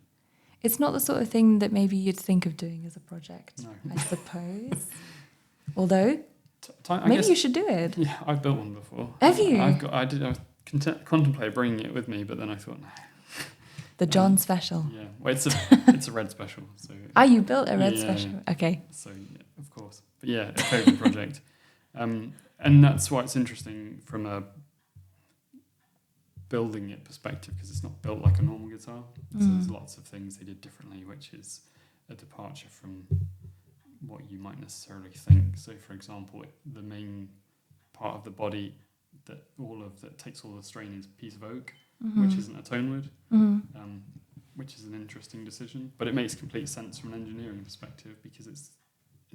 It's not the sort of thing that maybe you'd think of doing as a project, I suppose. Although, maybe you should do it. Yeah, I've built one before. Have you? I contemplated bringing it with me, but then I thought, no. The John special. Yeah, well, it's a red special. So. You built a red special. Yeah. Okay. So yeah, of course, but yeah, a favourite project, and that's why it's interesting from building it perspective, because it's not built like a normal guitar. So there's lots of things they did differently, which is a departure from what you might necessarily think. So, for example, the main part of the body that takes all the strain is a piece of oak, which isn't a tone wood, which is an interesting decision. But it makes complete sense from an engineering perspective because it's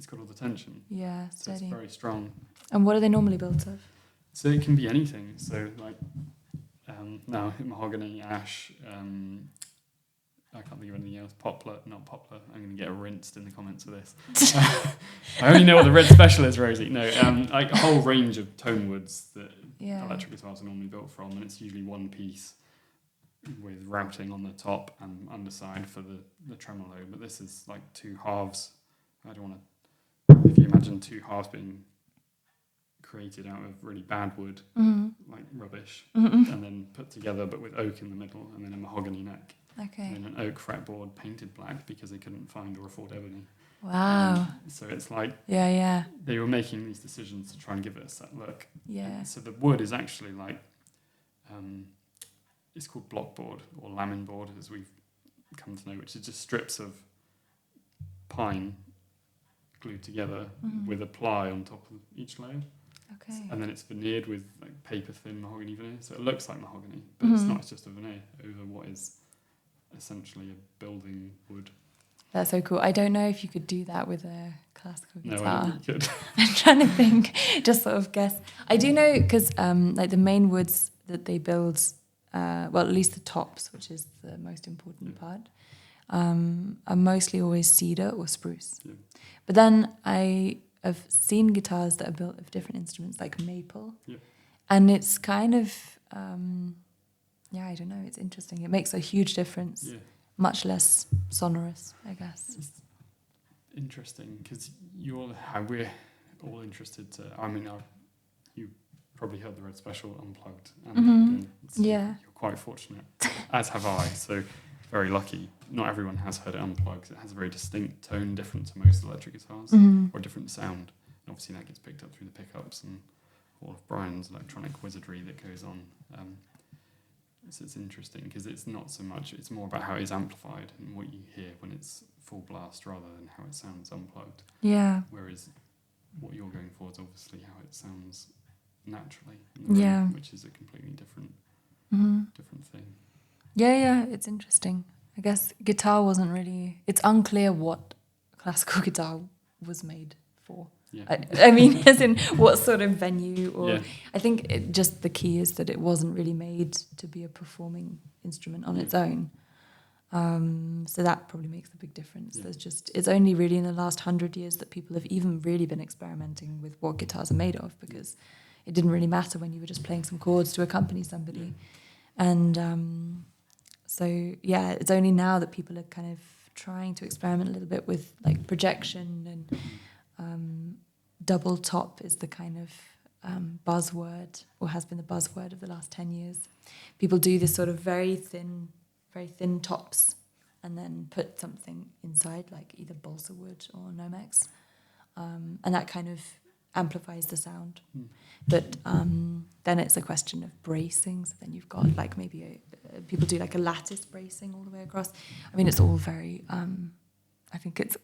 got all the tension. Yeah, So steady. it's very strong. And what are they normally built of? So it can be anything. So like mahogany, ash. I can't think of anything else. Not poplar. I'm going to get rinsed in the comments for this. I only know what the red special is, Rosie. No, like a whole range of tone woods that electric guitars are normally built from, and it's usually one piece with routing on the top and underside for the tremolo. But this is like two halves. I don't want to. If you imagine two halves being created out of really bad wood, like rubbish, and then put together, but with oak in the middle, and then a mahogany neck. Okay. And then an oak fretboard painted black because they couldn't find or afford ebony. Wow. So it's like Yeah. they were making these decisions to try and give it a set look. Yeah. And so the wood is actually like it's called blockboard or lamin board, as we've come to know, which is just strips of pine glued together with a ply on top of each layer. Okay. And then it's veneered with like paper thin mahogany veneer, so it looks like mahogany, but it's not. It's just a veneer over what is essentially a building wood. That's so cool. I don't know if you could do that with a classical guitar. No, I don't think you could. I'm trying to think, just sort of guess. I do know because like the main woods that they build, well, at least the tops, which is the most important part, are mostly always cedar or spruce. Yeah. But then I have seen guitars that are built of different instruments, like maple, and it's kind of, I don't know, it's interesting. It makes a huge difference. Yeah. Much less sonorous, I guess. It's interesting because we're all interested to. I mean, you probably heard the Red Special unplugged, and you're quite fortunate, as have I. So very lucky. Not everyone has heard it unplugged. It has a very distinct tone, different to most electric guitars, or a different sound. And obviously, that gets picked up through the pickups and all of Brian's electronic wizardry that goes on. So it's interesting because it's not so much, it's more about how it's amplified and what you hear when it's full blast rather than how it sounds unplugged. Yeah. Whereas what you're going for is obviously how it sounds naturally, which is a completely different thing. Yeah, it's interesting. I guess guitar wasn't really, it's unclear what classical guitar was made for. Yeah. I mean, as in what sort of venue, or I think just the key is that it wasn't really made to be a performing instrument on its own. So that probably makes a big difference. Yeah. It's only really in the last 100 years that people have even really been experimenting with what guitars are made of, because it didn't really matter when you were just playing some chords to accompany somebody. And it's only now that people are kind of trying to experiment a little bit with like projection and double top is the kind of buzzword, or has been the buzzword of the last 10 years. People do this sort of very thin tops and then put something inside, like either balsa wood or Nomex, and that kind of amplifies the sound. But then it's a question of bracing. So then you've got like maybe people do like a lattice bracing all the way across. I mean, it's all very. I think it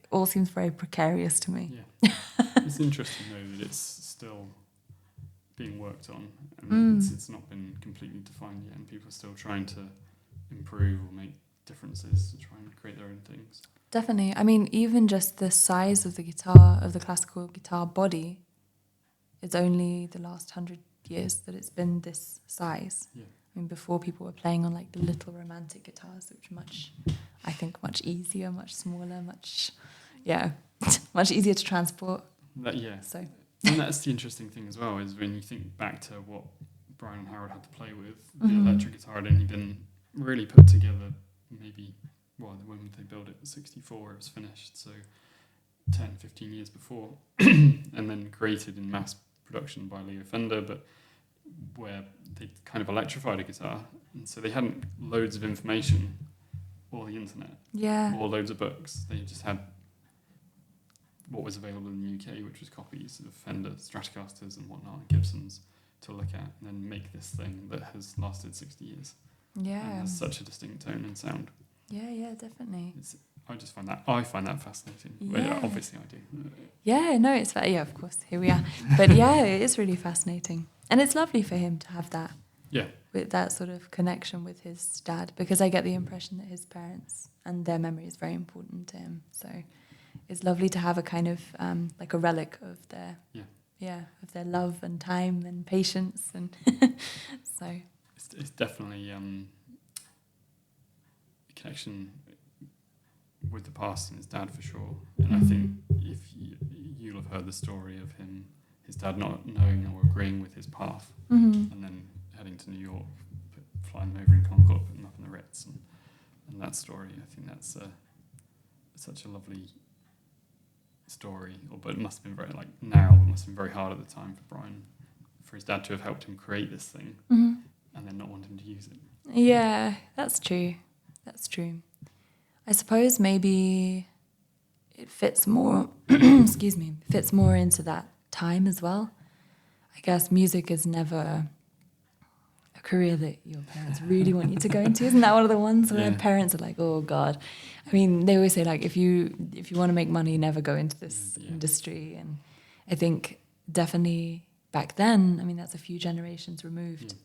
all seems very precarious to me. Yeah. It's interesting though that it's still being worked on, and it's not been completely defined yet, and people are still trying to improve or make differences to try and create their own things. Mean, I mean, even just the size of the guitar, of the classical guitar body, it's only the last 100 years that it's been this size. Yeah. I mean, before people were playing on like the little romantic guitars, which are much easier, much smaller, much easier to transport. So. And that's the interesting thing as well, is when you think back to what Brian and Harold had to play with, the electric guitar had only been really put together when they built it in 1964, it was finished, so 10, 15 years before, and then created in mass production by Leo Fender, but where they kind of electrified a guitar, and so they hadn't loads of information or the internet or loads of books. They just had what was available in the UK, which was copies of Fender Stratocasters and whatnot, Gibsons, to look at and then make this thing that has lasted 60 years. Yeah. And has such a distinct tone and sound. Yeah, definitely. I find that fascinating. Well, Yeah. obviously I do. Yeah, no, it's yeah, of course, here we are. But yeah, it is really fascinating, and it's lovely for him to have that. Yeah. With that sort of connection with his dad, because I get the impression that his parents and their memory is very important to him. So it's lovely to have a kind of like a relic of their of their love and time and patience, and so it's definitely a connection with the past and his dad for sure. And I think if you'll have heard the story of his dad not knowing or agreeing with his path, and then heading to New York, flying them over in Concorde, putting them up in the Ritz, and that story. I think that's such a lovely story. But it must have been it must have been very hard at the time for Brian, for his dad to have helped him create this thing, and then not want him to use it. Yeah, that's true. That's true. I suppose maybe it fits more, excuse me, fits more into that time as well. I guess music is never a career that your parents really want you to go into. Isn't that one of the ones where parents are like, oh God. I mean, they always say like, if you want to make money, never go into this industry. And I think definitely back then, I mean, that's a few generations removed.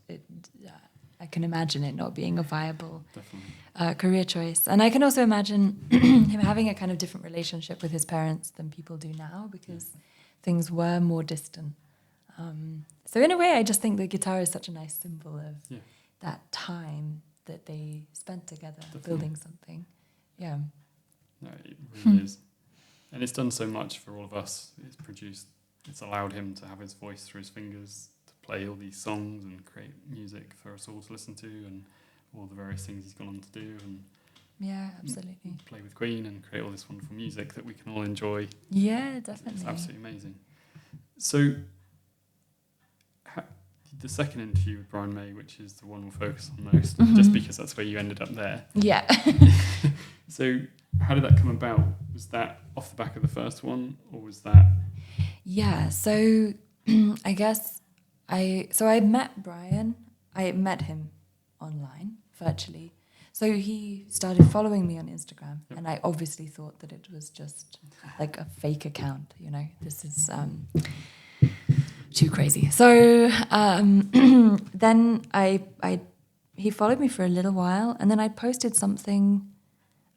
I can imagine it not being a viable career choice. And I can also imagine him having a kind of different relationship with his parents than people do now, because things were more distant. So in a way, I just think the guitar is such a nice symbol of that time that they spent together building something. Yeah. No, it really is. And it's done so much for all of us. It's allowed him to have his voice through his fingers, play all these songs and create music for us all to listen to, and all the various things he's gone on to do, and absolutely, play with Queen and create all this wonderful music that we can all enjoy. Yeah, definitely. It's absolutely amazing. So the second interview with Brian May, which is the one we'll focus on most, just because that's where you ended up there. Yeah. So how did that come about? Was that off the back of the first one, or was that... Yeah, so I guess I met Brian. I met him online, virtually. So he started following me on Instagram, and I obviously thought that it was just like a fake account, you know. This is too crazy. So then he followed me for a little while, and then I posted something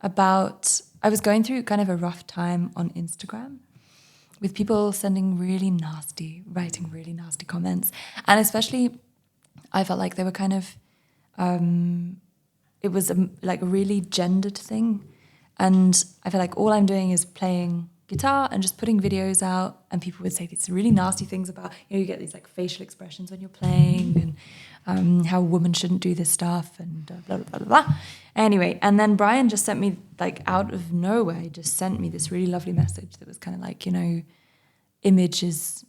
about... I was going through kind of a rough time on Instagram, with people writing really nasty comments. And especially, I felt like they were kind of, it was like a really gendered thing. And I feel like all I'm doing is playing guitar and just putting videos out, and people would say these really nasty things about, you get these like facial expressions when you're playing, and how a woman shouldn't do this stuff, and blah, blah, blah, blah. Anyway, and then Brian just sent me, like out of nowhere, he just sent me this really lovely message that was kind of like, image is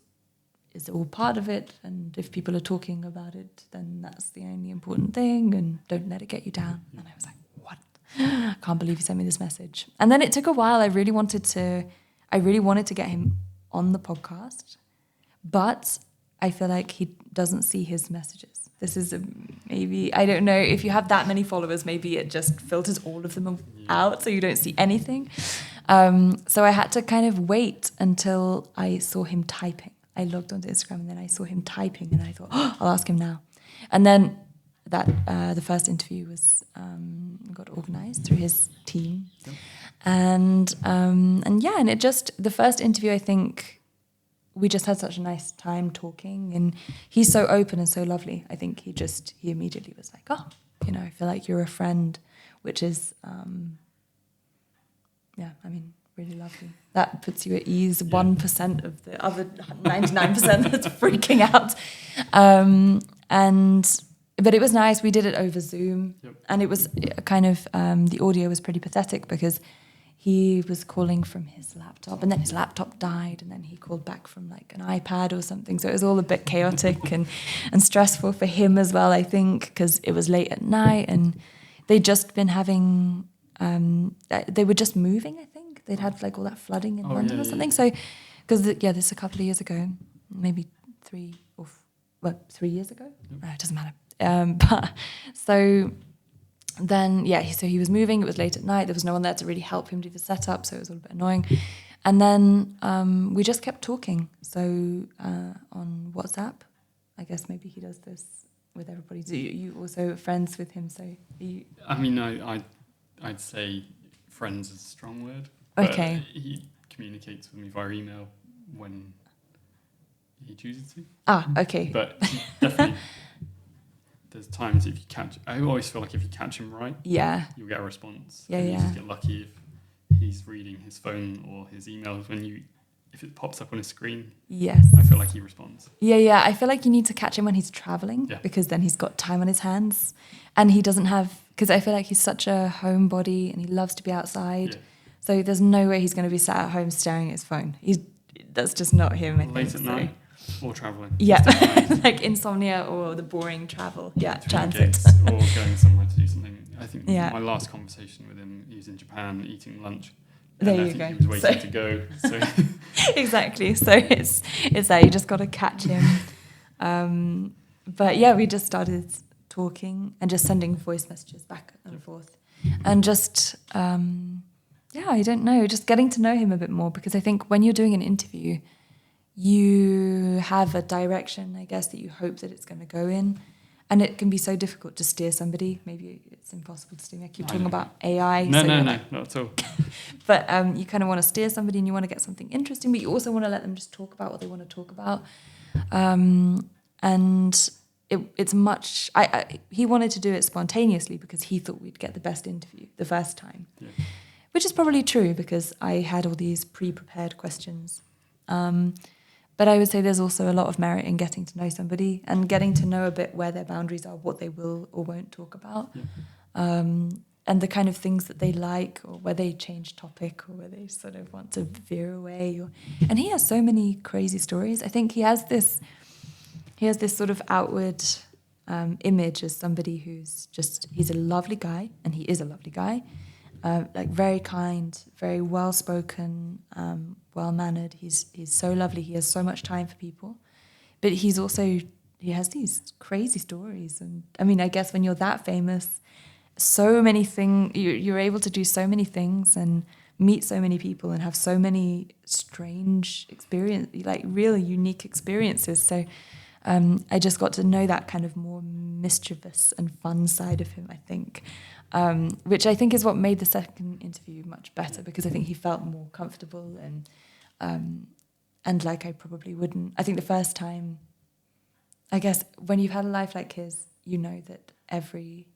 all part of it, and if people are talking about it, then that's the only important thing, and don't let it get you down. And I was like, what? I can't believe he sent me this message. And then it took a while. I really wanted to get him on the podcast, but I feel like he doesn't see his messages. This is maybe, I don't know, if you have that many followers, maybe it just filters all of them out so you don't see anything. So I had to kind of wait until I saw him typing. I logged onto Instagram, and then I saw him typing, and I thought, I'll ask him now. And then the first interview got organized through his team. And it just, the first interview, I think we just had such a nice time talking, and he's so open and so lovely. I think he immediately was like, I feel like you're a friend, which is, really lovely. That puts you at ease. 1% of the other 99% that's freaking out. But it was nice. We did it over Zoom, and it was kind of, the audio was pretty pathetic because he was calling from his laptop, and then his laptop died, and then he called back from like an iPad or something. So it was all a bit chaotic and stressful for him as well, I think, because it was late at night, and they'd just been having, they were just moving, I think. They'd had like all that flooding in London or something. So, because this is a couple of years ago, maybe 3 or 3 years ago. Yep. It doesn't matter. But so then, so he was moving. It was late at night. There was no one there to really help him do the setup, so it was all a bit annoying. And then we just kept talking. So on WhatsApp, I guess maybe he does this with everybody. Do you also friends with him? So you... I mean, I'd say friends is a strong word. But Okay. he communicates with me via email when he chooses to. Okay. But definitely, there's times if you catch... I always feel like if you catch him right, you'll get a response. Yeah, and you just get lucky if he's reading his phone or his emails if it pops up on his screen. Yes. I feel like he responds. Yeah. I feel like you need to catch him when he's traveling because then he's got time on his hands. And he doesn't have... Because I feel like he's such a homebody and he loves to be outside. Yeah. So there's no way he's going to be sat at home staring at his phone. That's just not him, I think. Late at night or travelling. Yeah, like insomnia or the boring travel. Yeah, transit. Or going somewhere to do something. I think my last conversation with him, he was in Japan eating lunch. There and you I think go. he was waiting to go. So. Exactly. So it's that you just got to catch him. But yeah, we just started talking and just sending voice messages back and forth. And just... I don't know, just getting to know him a bit more, because I think when you're doing an interview, you have a direction, I guess, that you hope that it's going to go in. And it can be so difficult to steer somebody. Maybe it's impossible to steer. I keep talking about AI. No, not at all. But you kind of want to steer somebody and you want to get something interesting, but you also want to let them just talk about what they want to talk about. And it's much... he wanted to do it spontaneously because he thought we'd get the best interview the first time. Yeah. Which is probably true because I had all these pre-prepared questions. But I would say there's also a lot of merit in getting to know somebody and getting to know a bit where their boundaries are, what they will or won't talk about, and the kind of things that they like, or where they change topic, or where they sort of want to veer away. And he has so many crazy stories. I think he has this sort of outward image as somebody he's a lovely guy, and he is a lovely guy. Like very kind, very well spoken, well mannered. He's so lovely. He has so much time for people, but he has these crazy stories. And I mean, I guess when you're that famous, so many things you're able to do so many things and meet so many people and have so many strange like really unique experiences. So I just got to know that kind of more mischievous and fun side of him, I think. Which I think is what made the second interview much better, because I think he felt more comfortable and like I probably wouldn't. I think the first time, I guess when you've had a life like his, you know that every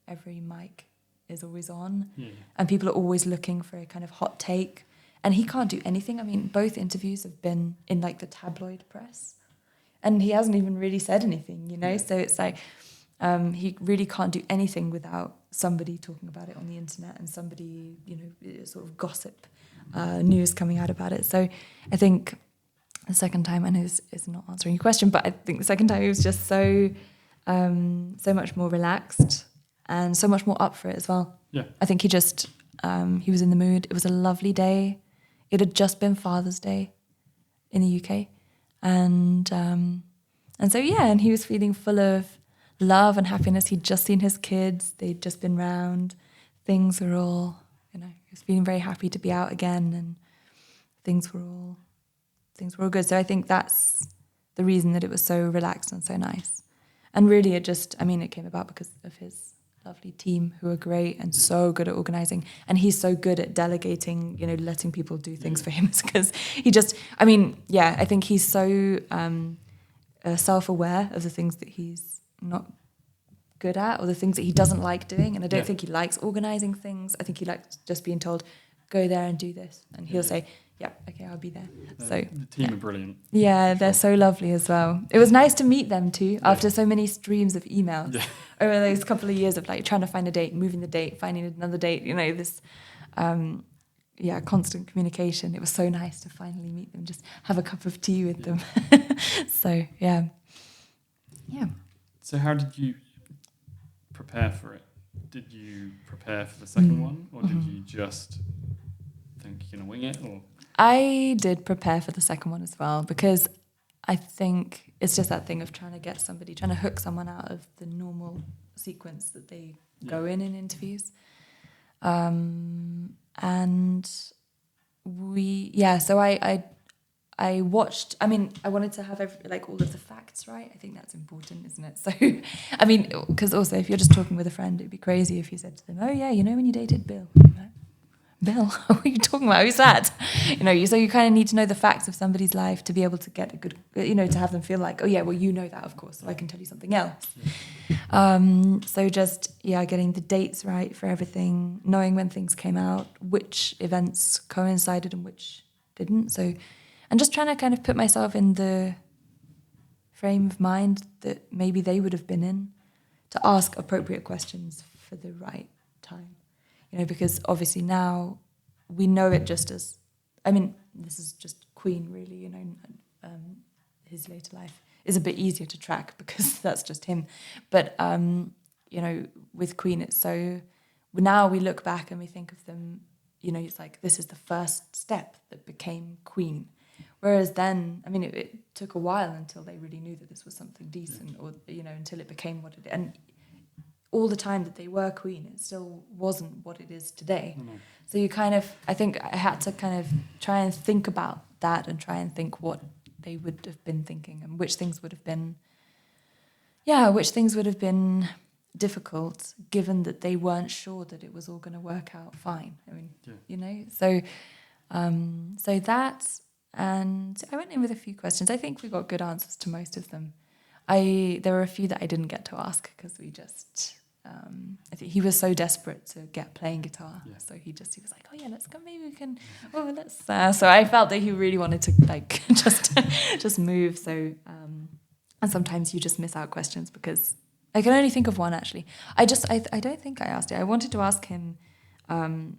mic is always on, and people are always looking for a kind of hot take, and he can't do anything. I mean, both interviews have been in like the tabloid press, and he hasn't even really said anything, So it's like he really can't do anything without somebody talking about it on the internet and somebody, sort of gossip news coming out about it. So I think the second time, I know this is not answering your question, but I think the second time he was just so much more relaxed and so much more up for it as well. Yeah. I think he was in the mood. It was a lovely day. It had just been Father's Day in the UK. And so, and he was feeling full of love and happiness. He'd just seen his kids. They'd just been round. Things were all, he was feeling very happy to be out again, and things were all good. So I think that's the reason that it was so relaxed and so nice. And really it came about because of his lovely team, who are great and so good at organising. And he's so good at delegating, letting people do things for him, because I think he's so self-aware of the things that he's not good at, or the things that he doesn't like doing. And I don't think he likes organising things. I think he likes just being told, go there and do this. And he'll say, okay, I'll be there. So the team are brilliant. Yeah, they're so lovely as well. It was nice to meet them too, after so many streams of emails over those couple of years of like trying to find a date, moving the date, finding another date, this constant communication. It was so nice to finally meet them, just have a cup of tea with them. So, yeah. So how did you prepare for it? Did you prepare for the second one, or did you just think you're going to wing it? Or I did prepare for the second one as well, because I think it's just that thing of trying to hook someone out of the normal sequence that they go in interviews. And so I watched, I mean, I wanted to have all of the facts right. I think that's important, isn't it? So, I mean, because also if you're just talking with a friend, it'd be crazy if you said to them, oh yeah, you know when you dated Bill? Bill, what are you talking about? Who's that? So you kind of need to know the facts of somebody's life to be able to get a good, to have them feel like, oh yeah, well, you know that, of course, so I can tell you something else. So just, getting the dates right for everything, knowing when things came out, which events coincided and which didn't. So, and just trying to kind of put myself in the frame of mind that maybe they would have been in to ask appropriate questions for the right time. Because obviously now we know it just as, this is just Queen really, his later life is a bit easier to track because that's just him. But, with Queen, it's so, now we look back and we think of them, it's like, this is the first step that became Queen. Whereas then, it took a while until they really knew that this was something decent or, until it became what it, and all the time that they were Queen, it still wasn't what it is today. Mm-hmm. So you I think I had to kind of try and think about that and try and think what they would have been thinking and which things would have been difficult given that they weren't sure that it was all going to work out fine. So that, and I went in with a few questions. I think we got good answers to most of them. There were a few that I didn't get to ask because we just, I think he was so desperate to get playing guitar. Yeah. So he was like, oh yeah, let's go, maybe we can, let's, so I felt that he really wanted to just move. So, and sometimes you just miss out questions because I can only think of one actually. I don't think I asked it. I wanted to ask him, sometimes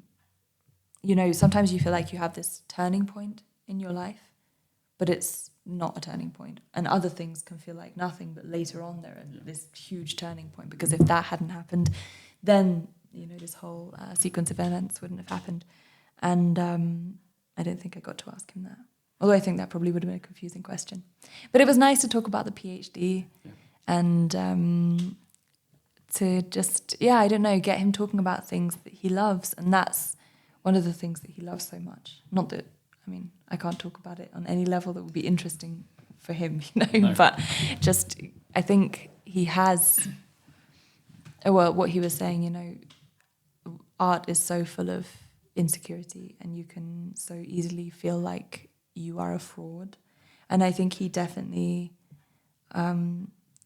you feel like you have this turning point in your life, but it's not a turning point, and other things can feel like nothing, but later on they're this huge turning point, because if that hadn't happened, then this whole sequence of events wouldn't have happened. And I don't think I got to ask him that, although I think that probably would have been a confusing question. But it was nice to talk about the PhD and to just I don't know, get him talking about things that he loves, and that's one of the things that he loves so much. Not that I can't talk about it on any level that would be interesting for him, no. But just, I think he has, what he was saying, art is so full of insecurity and you can so easily feel like you are a fraud. And I think he definitely, I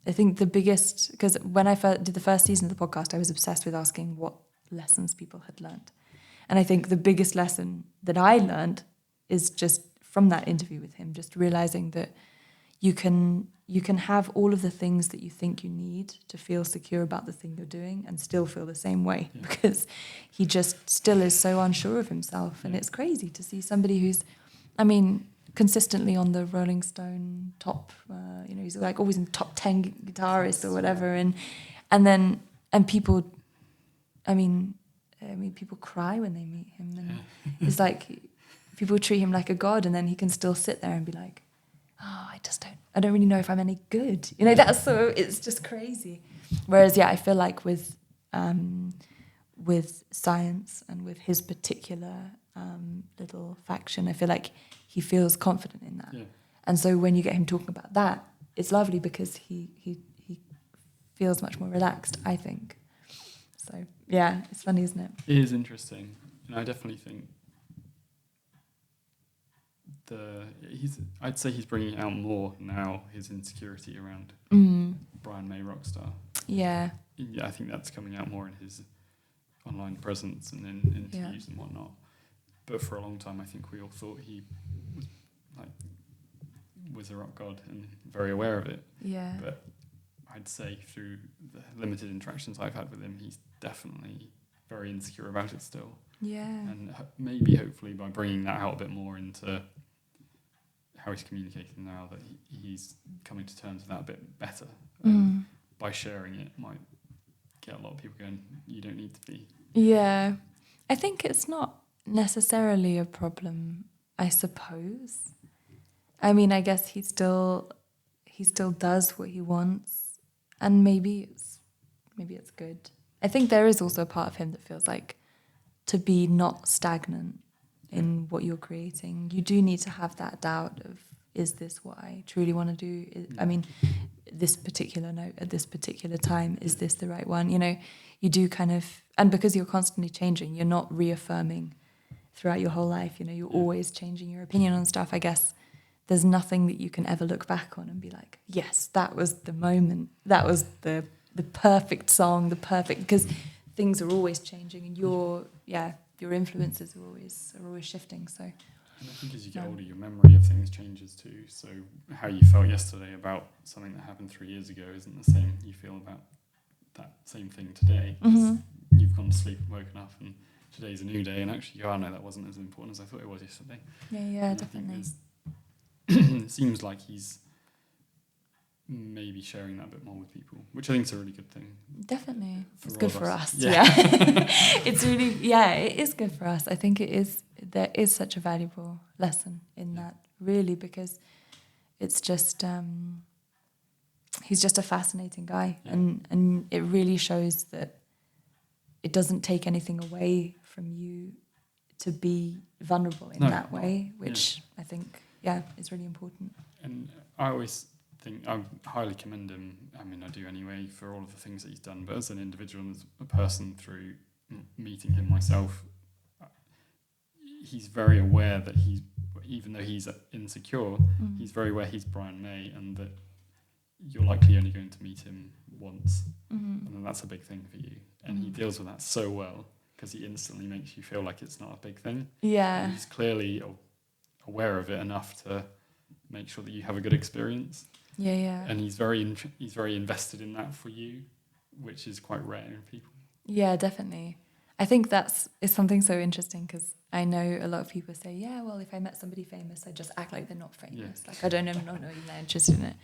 think the biggest, because when I did the first season of the podcast, I was obsessed with asking what lessons people had learned. And I think the biggest lesson that I learned is just from that interview with him, just realizing that you can have all of the things that you think you need to feel secure about the thing you're doing and still feel the same way, because he just still is so unsure of himself. And it's crazy to see somebody who's, consistently on the Rolling Stone top, he's like always in top 10 guitarists or whatever. And people, people cry when they meet him. And it's like, people treat him like a god, and then he can still sit there and be like, oh, I don't really know if I'm any good. That's so, it's just crazy. Whereas, I feel like with science and with his particular little faction, I feel like he feels confident in that. Yeah. And so when you get him talking about that, it's lovely because he feels much more relaxed, I think. So, it's funny, isn't it? It is interesting. And I definitely think I'd say he's bringing out more now, his insecurity around Brian May Rockstar. Yeah. I think that's coming out more in his online presence and in interviews and whatnot. But for a long time, I think we all thought he was a rock god and very aware of it. Yeah. But I'd say through the limited interactions I've had with him, he's definitely very insecure about it still. Yeah. And maybe, hopefully, by bringing that out a bit more into how he's communicating now, that he's coming to terms with that a bit better. By sharing it, might get a lot of people going, you don't need to be. Yeah. I think it's not necessarily a problem, I suppose. I mean, I guess he still does what he wants, and maybe it's good. I think there is also a part of him that feels like to be not stagnant in what you're creating, you do need to have that doubt of, is this what I truly want to do? I mean, this particular note at this particular time, is this the right one? You know, you do kind of, and because you're constantly changing, you're not reaffirming throughout your whole life, you know, you're always changing your opinion on stuff. I guess there's nothing that you can ever look back on and be like, yes, that was the moment, that was the perfect song, because things are always changing, and your influences are always shifting. So, and I think as you get older, your memory of things changes too. So how you felt yesterday about something that happened 3 years ago isn't the same you feel about that same thing today. You've gone to sleep and woken up, and today's a new day, and actually, no, that wasn't as important as I thought it was yesterday. Yeah, definitely. It seems like he's maybe sharing that a bit more with people, which I think is a really good thing. Definitely. It's good for us. Yeah. It's really, it is good for us. I think there is such a valuable lesson in that, really, because it's just, he's just a fascinating guy. Yeah. And it really shows that it doesn't take anything away from you to be vulnerable in that way, which I think, is really important. And I always think I highly commend him. I mean, I do anyway, for all of the things that he's done. But as an individual and as a person, through meeting him myself, he's very aware that even though he's insecure, he's very aware he's Brian May, and that you're likely only going to meet him once, and that's a big thing for you. And he deals with that so well, because he instantly makes you feel like it's not a big thing. Yeah, and he's clearly aware of it enough to make sure that you have a good experience. Yeah. And he's very invested in that for you, which is quite rare in people. Yeah, definitely. I think it's something so interesting, because I know a lot of people say, well, if I met somebody famous, I just act like they're not famous. Like, I don't know, not knowing they're interested in it.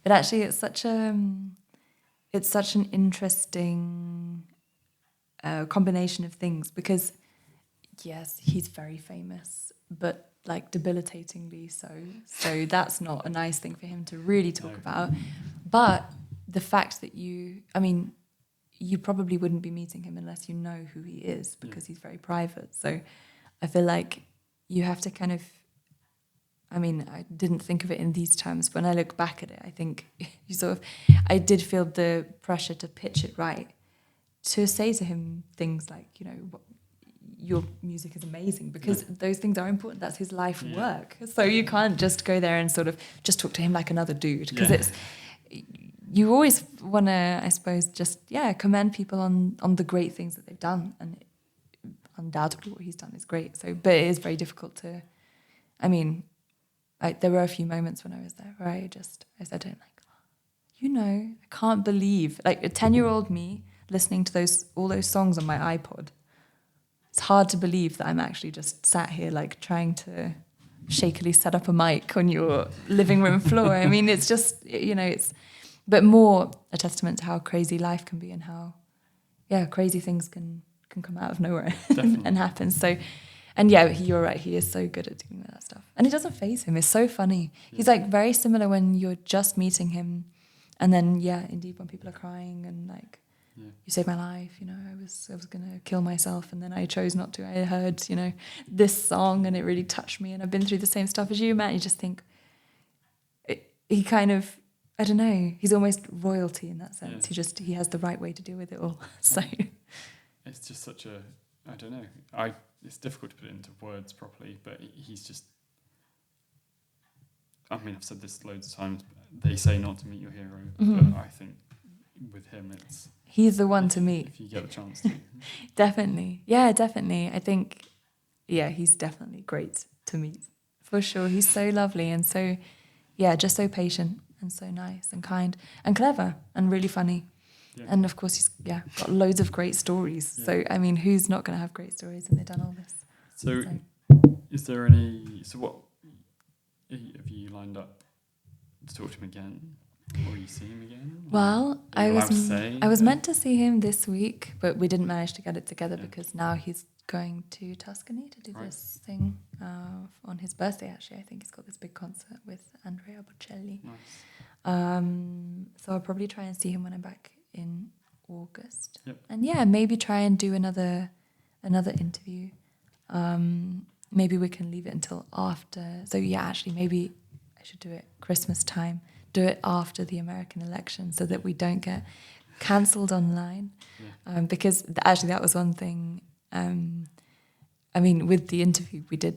But actually, it's such an interesting combination of things, because yes, he's very famous, but like debilitatingly so. So that's not a nice thing for him to really talk about. But the fact that you probably wouldn't be meeting him unless you know who he is, because he's very private. So I feel like you have to kind of, I didn't think of it in these terms. When I look back at it, I think I did feel the pressure to pitch it right, to say to him things like, your music is amazing, because those things are important. That's his life work. So you can't just go there and sort of just talk to him like another dude, because you always want to, I suppose, just commend people on the great things that they've done, and undoubtedly what he's done is great. So, but it is very difficult to. There were a few moments when I was there where I said to him, like, I can't believe, like, a 10-year-old me listening to all those songs on my iPod. It's hard to believe that I'm actually just sat here, like, trying to shakily set up a mic on your living room floor. It's just, it's, but more a testament to how crazy life can be, and how, crazy things can come out of nowhere and happen. So, and you're right, he is so good at dealing with that stuff. And it doesn't faze him. It's so funny. Yeah. He's like very similar when you're just meeting him, and then indeed when people are crying and like, you saved my life, I was gonna kill myself, and then I chose not to. I heard, this song, and it really touched me, and I've been through the same stuff as you, Matt. You just think he kind of, I don't know, he's almost royalty in that sense. He has the right way to deal with it all. So it's just such a, I don't know, it's difficult to put it into words properly, but he's just, I've said this loads of times, they say not to meet your hero, but I think with him he's the one to meet if you get a chance to. Definitely. Yeah, definitely. I think he's definitely great to meet, for sure. He's so lovely, and so just so patient, and so nice and kind and clever and really funny. And of course he's got loads of great stories. So who's not going to have great stories when they've done all this? So is there what have you lined up to talk to him again, or you see him again? Well, Are you allowed to say? I was meant to see him this week, but we didn't manage to get it together Yeah. because now he's going to Tuscany to do Right. this thing on his birthday. Actually, I think he's got this big concert with Andrea Bocelli. Nice. So I'll probably try and see him when I'm back in August. Yep. And yeah, maybe try and do another interview. Maybe we can leave it until after. So yeah, actually, maybe I should do it Christmas time. Do it after the American election so that we don't get cancelled online. Yeah. Because actually, that was one thing. I mean, with the interview we did,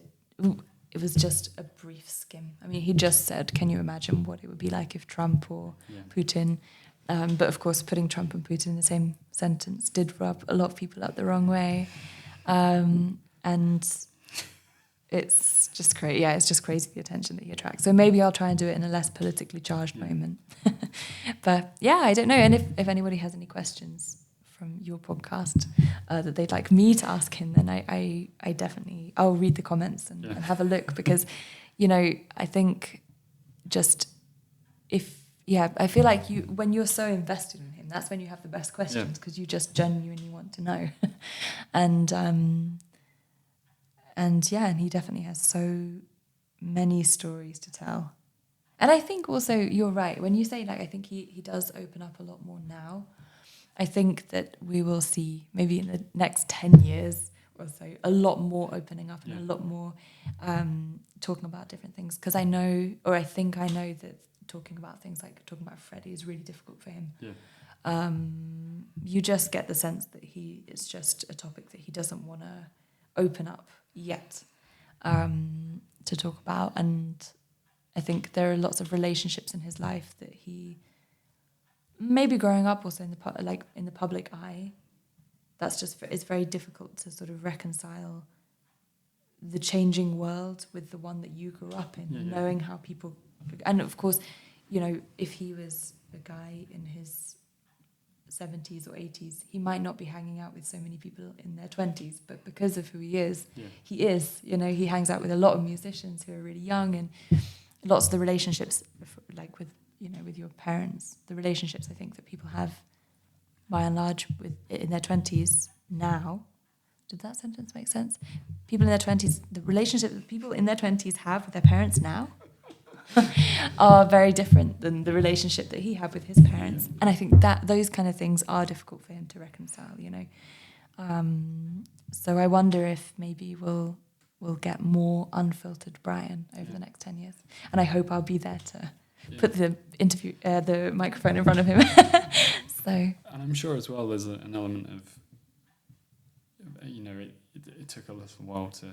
it was just a brief skim. I mean, he just said, "Can you imagine what it would be like if Trump or Putin?" But of course, putting Trump and Putin in the same sentence did rub a lot of people up the wrong way. And it's just crazy. Yeah, it's just crazy the attention that he attracts. So maybe I'll try and do it in a less politically charged moment. But yeah, I don't know. And if anybody has any questions from your podcast that they'd like me to ask him, then I definitely, I'll read the comments and have a look because, you know, I think just I feel like when you're so invested in him, that's when you have the best questions because you just genuinely want to know. And he definitely has so many stories to tell. And I think also you're right. When you say, like, I think he does open up a lot more now. I think that we will see maybe in the next 10 years or so a lot more opening up and a lot more talking about different things. Because I know, or I think I know that talking about things like talking about Freddie is really difficult for him. Yeah. You just get the sense that it's just a topic that he doesn't want to open up yet to talk about. And I think there are lots of relationships in his life that he maybe growing up also in the public eye, it's very difficult to sort of reconcile the changing world with the one that you grew up in, knowing how people, and of course, you know, if he was a guy in his 70s or 80s, he might not be hanging out with so many people in their 20s, but because of who he is, he hangs out with a lot of musicians who are really young, and lots of the relationships, like with your parents, the relationships I think that people have by and large in their 20s now. Did that sentence make sense? People in their 20s, the relationship that people in their 20s have with their parents now are very different than the relationship that he had with his parents. And I think that those kind of things are difficult for him to reconcile, you know. So I wonder if maybe we'll get more unfiltered Brian over the next 10 years. And I hope I'll be there to put the microphone in front of him. So. And I'm sure as well there's an element of, you know, it took a little while to,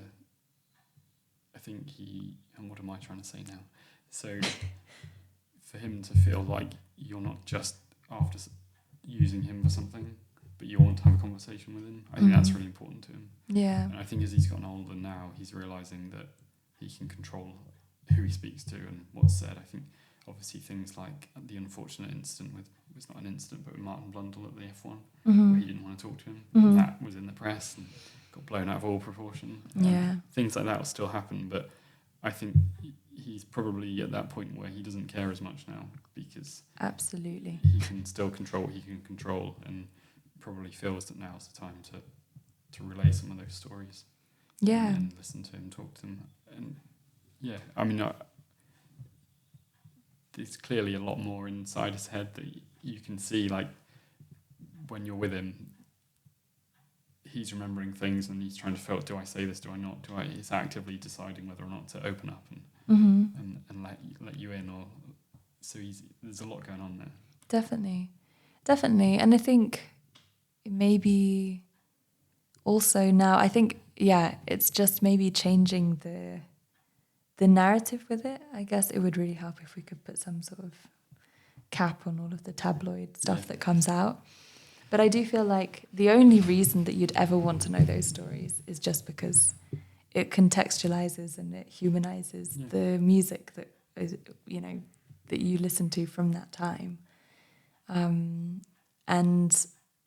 I think and what am I trying to say now? So for him to feel like you're not just after using him for something, but you want to have a conversation with him, I think that's really important to him. Yeah. And I think as he's gotten older now, he's realising that he can control who he speaks to and what's said. I think obviously things like the unfortunate incident it's not an incident, but with Martin Blundell at the F1, where he didn't want to talk to him. That was in the press and got blown out of all proportion. Things like that will still happen, but I think he's probably at that point where he doesn't care as much now because absolutely he can still control what he can control, and probably feels that now's the time to relay some of those stories. And listen to him, talk to him. And I mean, there's clearly a lot more inside his head that you can see, like when you're with him, he's remembering things and he's trying to feel, do I say this, do I not? He's actively deciding whether or not to open up and let you in, or so there's a lot going on there. Definitely. And I think maybe also now, I think, it's just maybe changing the narrative with it. I guess it would really help if we could put some sort of cap on all of the tabloid stuff that comes out. But I do feel like the only reason that you'd ever want to know those stories is just because it contextualizes and it humanizes the music that is, you know, that you listen to from that time. And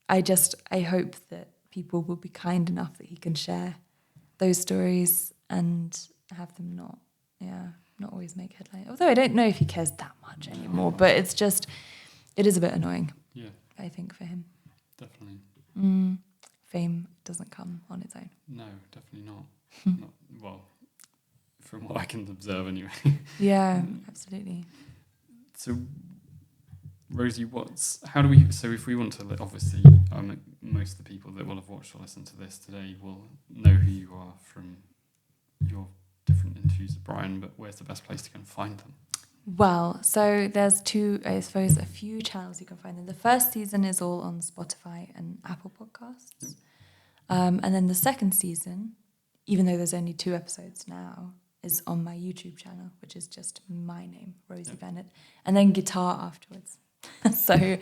I hope that people will be kind enough that he can share those stories and have them not always make headlines. Although I don't know if he cares that much anymore, but it's just, it is a bit annoying. Yeah, I think for him. definitely. Fame doesn't come on its own. No, definitely not. Not well, from what I can observe anyway. Yeah, absolutely. So, Rosie, so if we want to, obviously, most of the people that will have watched or listened to this today will know who you are from your different interviews with Brian, but where's the best place to go and find them? Well, so there's a few channels you can find them. The first season is all on Spotify and Apple Podcasts. And then the second season, even though there's only 2 episodes now, is on my YouTube channel, which is just my name, Rosie Bennet, and then guitar afterwards. So,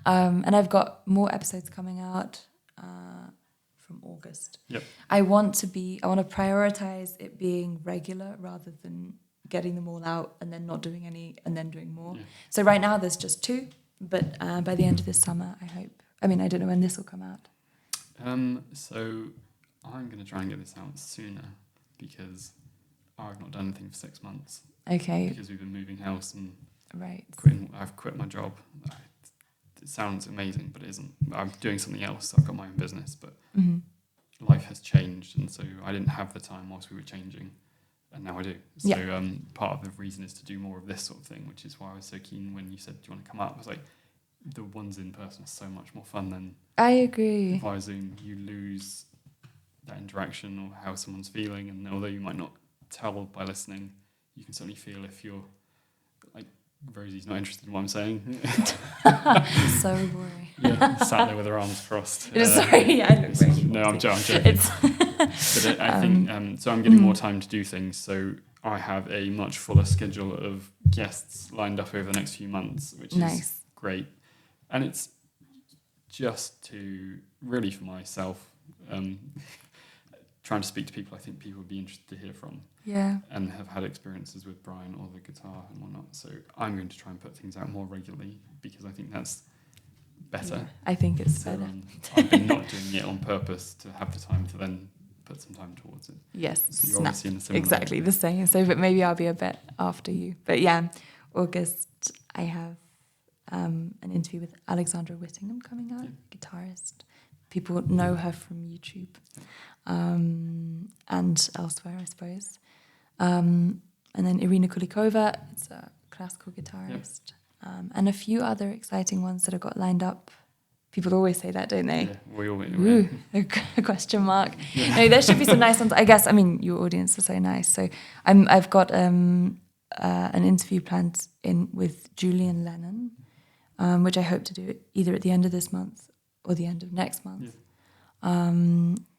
and I've got more episodes coming out from August. Yep. I want to prioritize it being regular rather than getting them all out and then not doing any and then doing more. Yeah. So right now there's just 2, but by the end of this summer, I hope. I mean, I don't know when this will come out. So I'm going to try and get this out sooner because I've not done anything for 6 months. Okay. Because we've been moving house and Right. I've quit my job. It sounds amazing, but it isn't. I'm doing something else. I've got my own business, but life has changed, and so I didn't have the time whilst we were changing, and now I do. So part of the reason is to do more of this sort of thing, which is why I was so keen when you said, "Do you want to come up?" I was like, the ones in person are so much more fun than I agree. via Zoom. You lose that interaction or how someone's feeling, and although you might not tell by listening, you can certainly feel if you're like, Rosie's not interested in what I'm saying. So boring. Yeah, sat there with her arms crossed. Sorry, I look very No, I'm joking. But I think so. I'm getting more time to do things. So I have a much fuller schedule of guests lined up over the next few months, which is great. And it's just to really for myself, trying to speak to people I think people would be interested to hear from. Yeah. And have had experiences with Brian or the guitar and whatnot. So I'm going to try and put things out more regularly because I think that's better. Yeah, I think it's better. I've been not doing it on purpose to have the time to then put some time towards it. Yes. So you're obviously in a similar exactly the same. So, but maybe I'll be a bit after you. But yeah, August, I have an interview with Alexandra Whittingham coming out, guitarist. People know her from YouTube and elsewhere, I suppose. And then Irina Kulikova, it's a classical guitarist. And a few other exciting ones that I've got lined up. People always say that, don't they? Yeah, we always. Ooh, a question mark. No, there should be some nice ones. I guess, I mean, your audience is so nice. So I've got an interview planned with Julian Lennon, which I hope to do either at the end of this month or the end of next month,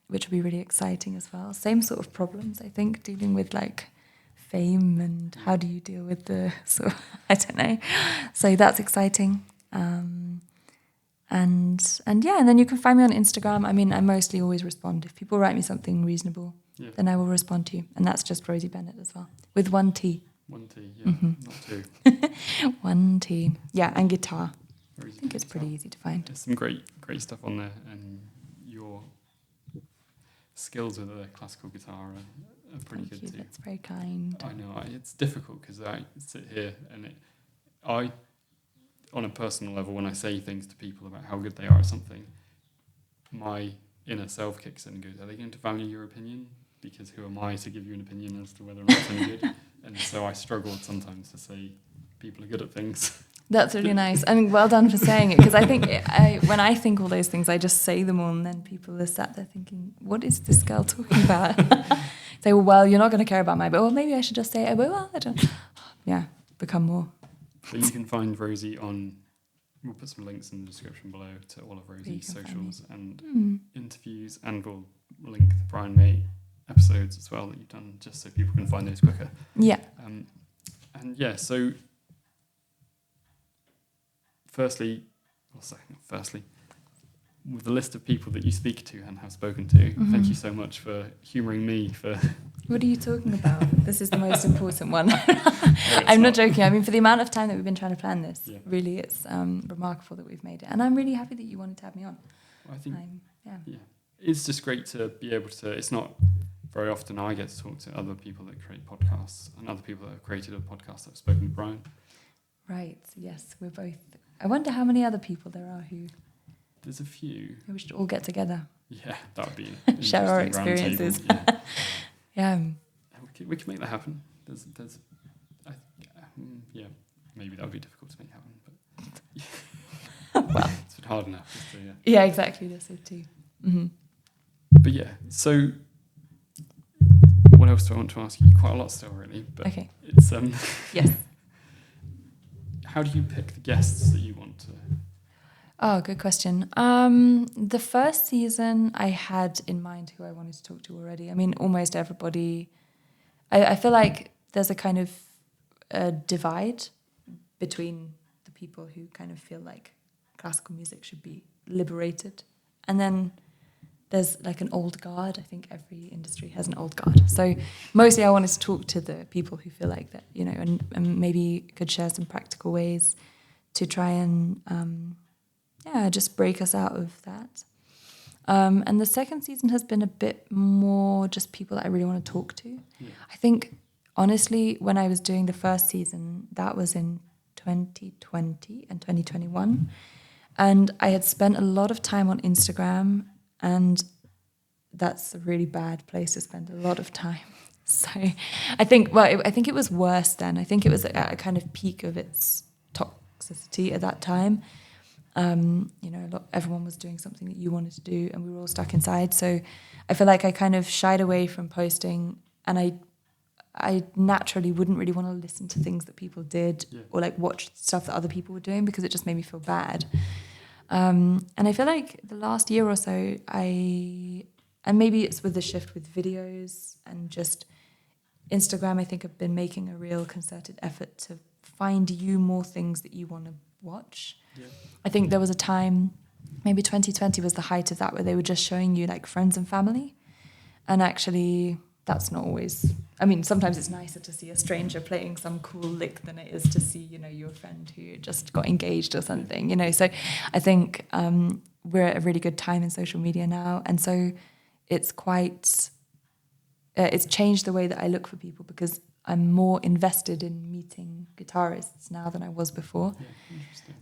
which will be really exciting as well. Same sort of problems, I think, dealing with like fame and how do you deal with the sort of, I don't know. So that's exciting. And then you can find me on Instagram. I mean, I mostly always respond. If people write me something reasonable, then I will respond to you. And that's just Rosie Bennet as well, with 1 T. 1 T, not 2. 1 T. Yeah, and guitar. I think it's pretty easy to find. There's some great stuff on there, and your skills with the classical guitar are pretty Thank good you, too. that's very kind. I know, it's difficult because I sit here and I, on a personal level, when I say things to people about how good they are at something, my inner self kicks in and goes, are they going to value your opinion? Because who am I to give you an opinion as to whether or not it's any good? And so I struggle sometimes to say people are good at things. That's really nice. And well done for saying it, because I think when I think all those things, I just say them all, and then people are sat there thinking, what is this girl talking about? Say, well, you're not going to care about my, but well, maybe I should just say it. Well, I don't. Yeah, become more. So you can find Rosie we'll put some links in the description below to all of Rosie's socials and interviews, and we'll link the Brian May episodes as well that you've done, just so people can find those quicker. Yeah. So firstly, with the list of people that you speak to and have spoken to, thank you so much for humouring me for... What are you talking about? This is the most important one. I'm not joking. I mean, for the amount of time that we've been trying to plan this, really, it's remarkable that we've made it. And I'm really happy that you wanted to have me on. Well, I think, it's just great to be able to... It's not very often I get to talk to other people that create podcasts and other people that have created a podcast that have spoken with Brian. Right, yes. We're both I wonder how many other people there are who There's a few. we should all get together. Yeah, that would be an Share our interesting round table. experiences. Yeah. Yeah. We can make that happen. Yeah, maybe that would be difficult to make happen, but Well, it's been hard enough. Just to, yeah. Yeah, exactly. That's it too. Mm-hmm. But yeah, so what else do I want to ask you? Quite a lot still, really. But Okay. it's Yes. how do you pick the guests that you want to? Oh, good question. The first season, I had in mind who I wanted to talk to already. I mean, almost everybody. I feel like there's a kind of a divide between the people who kind of feel like classical music should be liberated, and then there's like an old guard. I think every industry has an old guard. So mostly I wanted to talk to the people who feel like that, you know, and maybe could share some practical ways to try and just break us out of that. And the second season has been a bit more just people that I really want to talk to. Yeah. I think, honestly, when I was doing the first season, that was in 2020 and 2021. And I had spent a lot of time on Instagram, and that's a really bad place to spend a lot of time. So I think it was worse then. I think it was at a kind of peak of its toxicity at that time. Everyone was doing something that you wanted to do, and we were all stuck inside. So I feel like I kind of shied away from posting, and I naturally wouldn't really want to listen to things that people did or like watch stuff that other people were doing because it just made me feel bad. And I feel like the last year or so, and maybe it's with the shift with videos and just Instagram, I think I've been making a real concerted effort to find you more things that you want to watch. Yeah. I think there was a time, maybe 2020 was the height of that, where they were just showing you like friends and family. And actually, that's not always, I mean, sometimes it's nicer to see a stranger playing some cool lick than it is to see, you know, your friend who just got engaged or something, you know. So I think we're at a really good time in social media now. And so it's quite, it's changed the way that I look for people because I'm more invested in meeting guitarists now than I was before,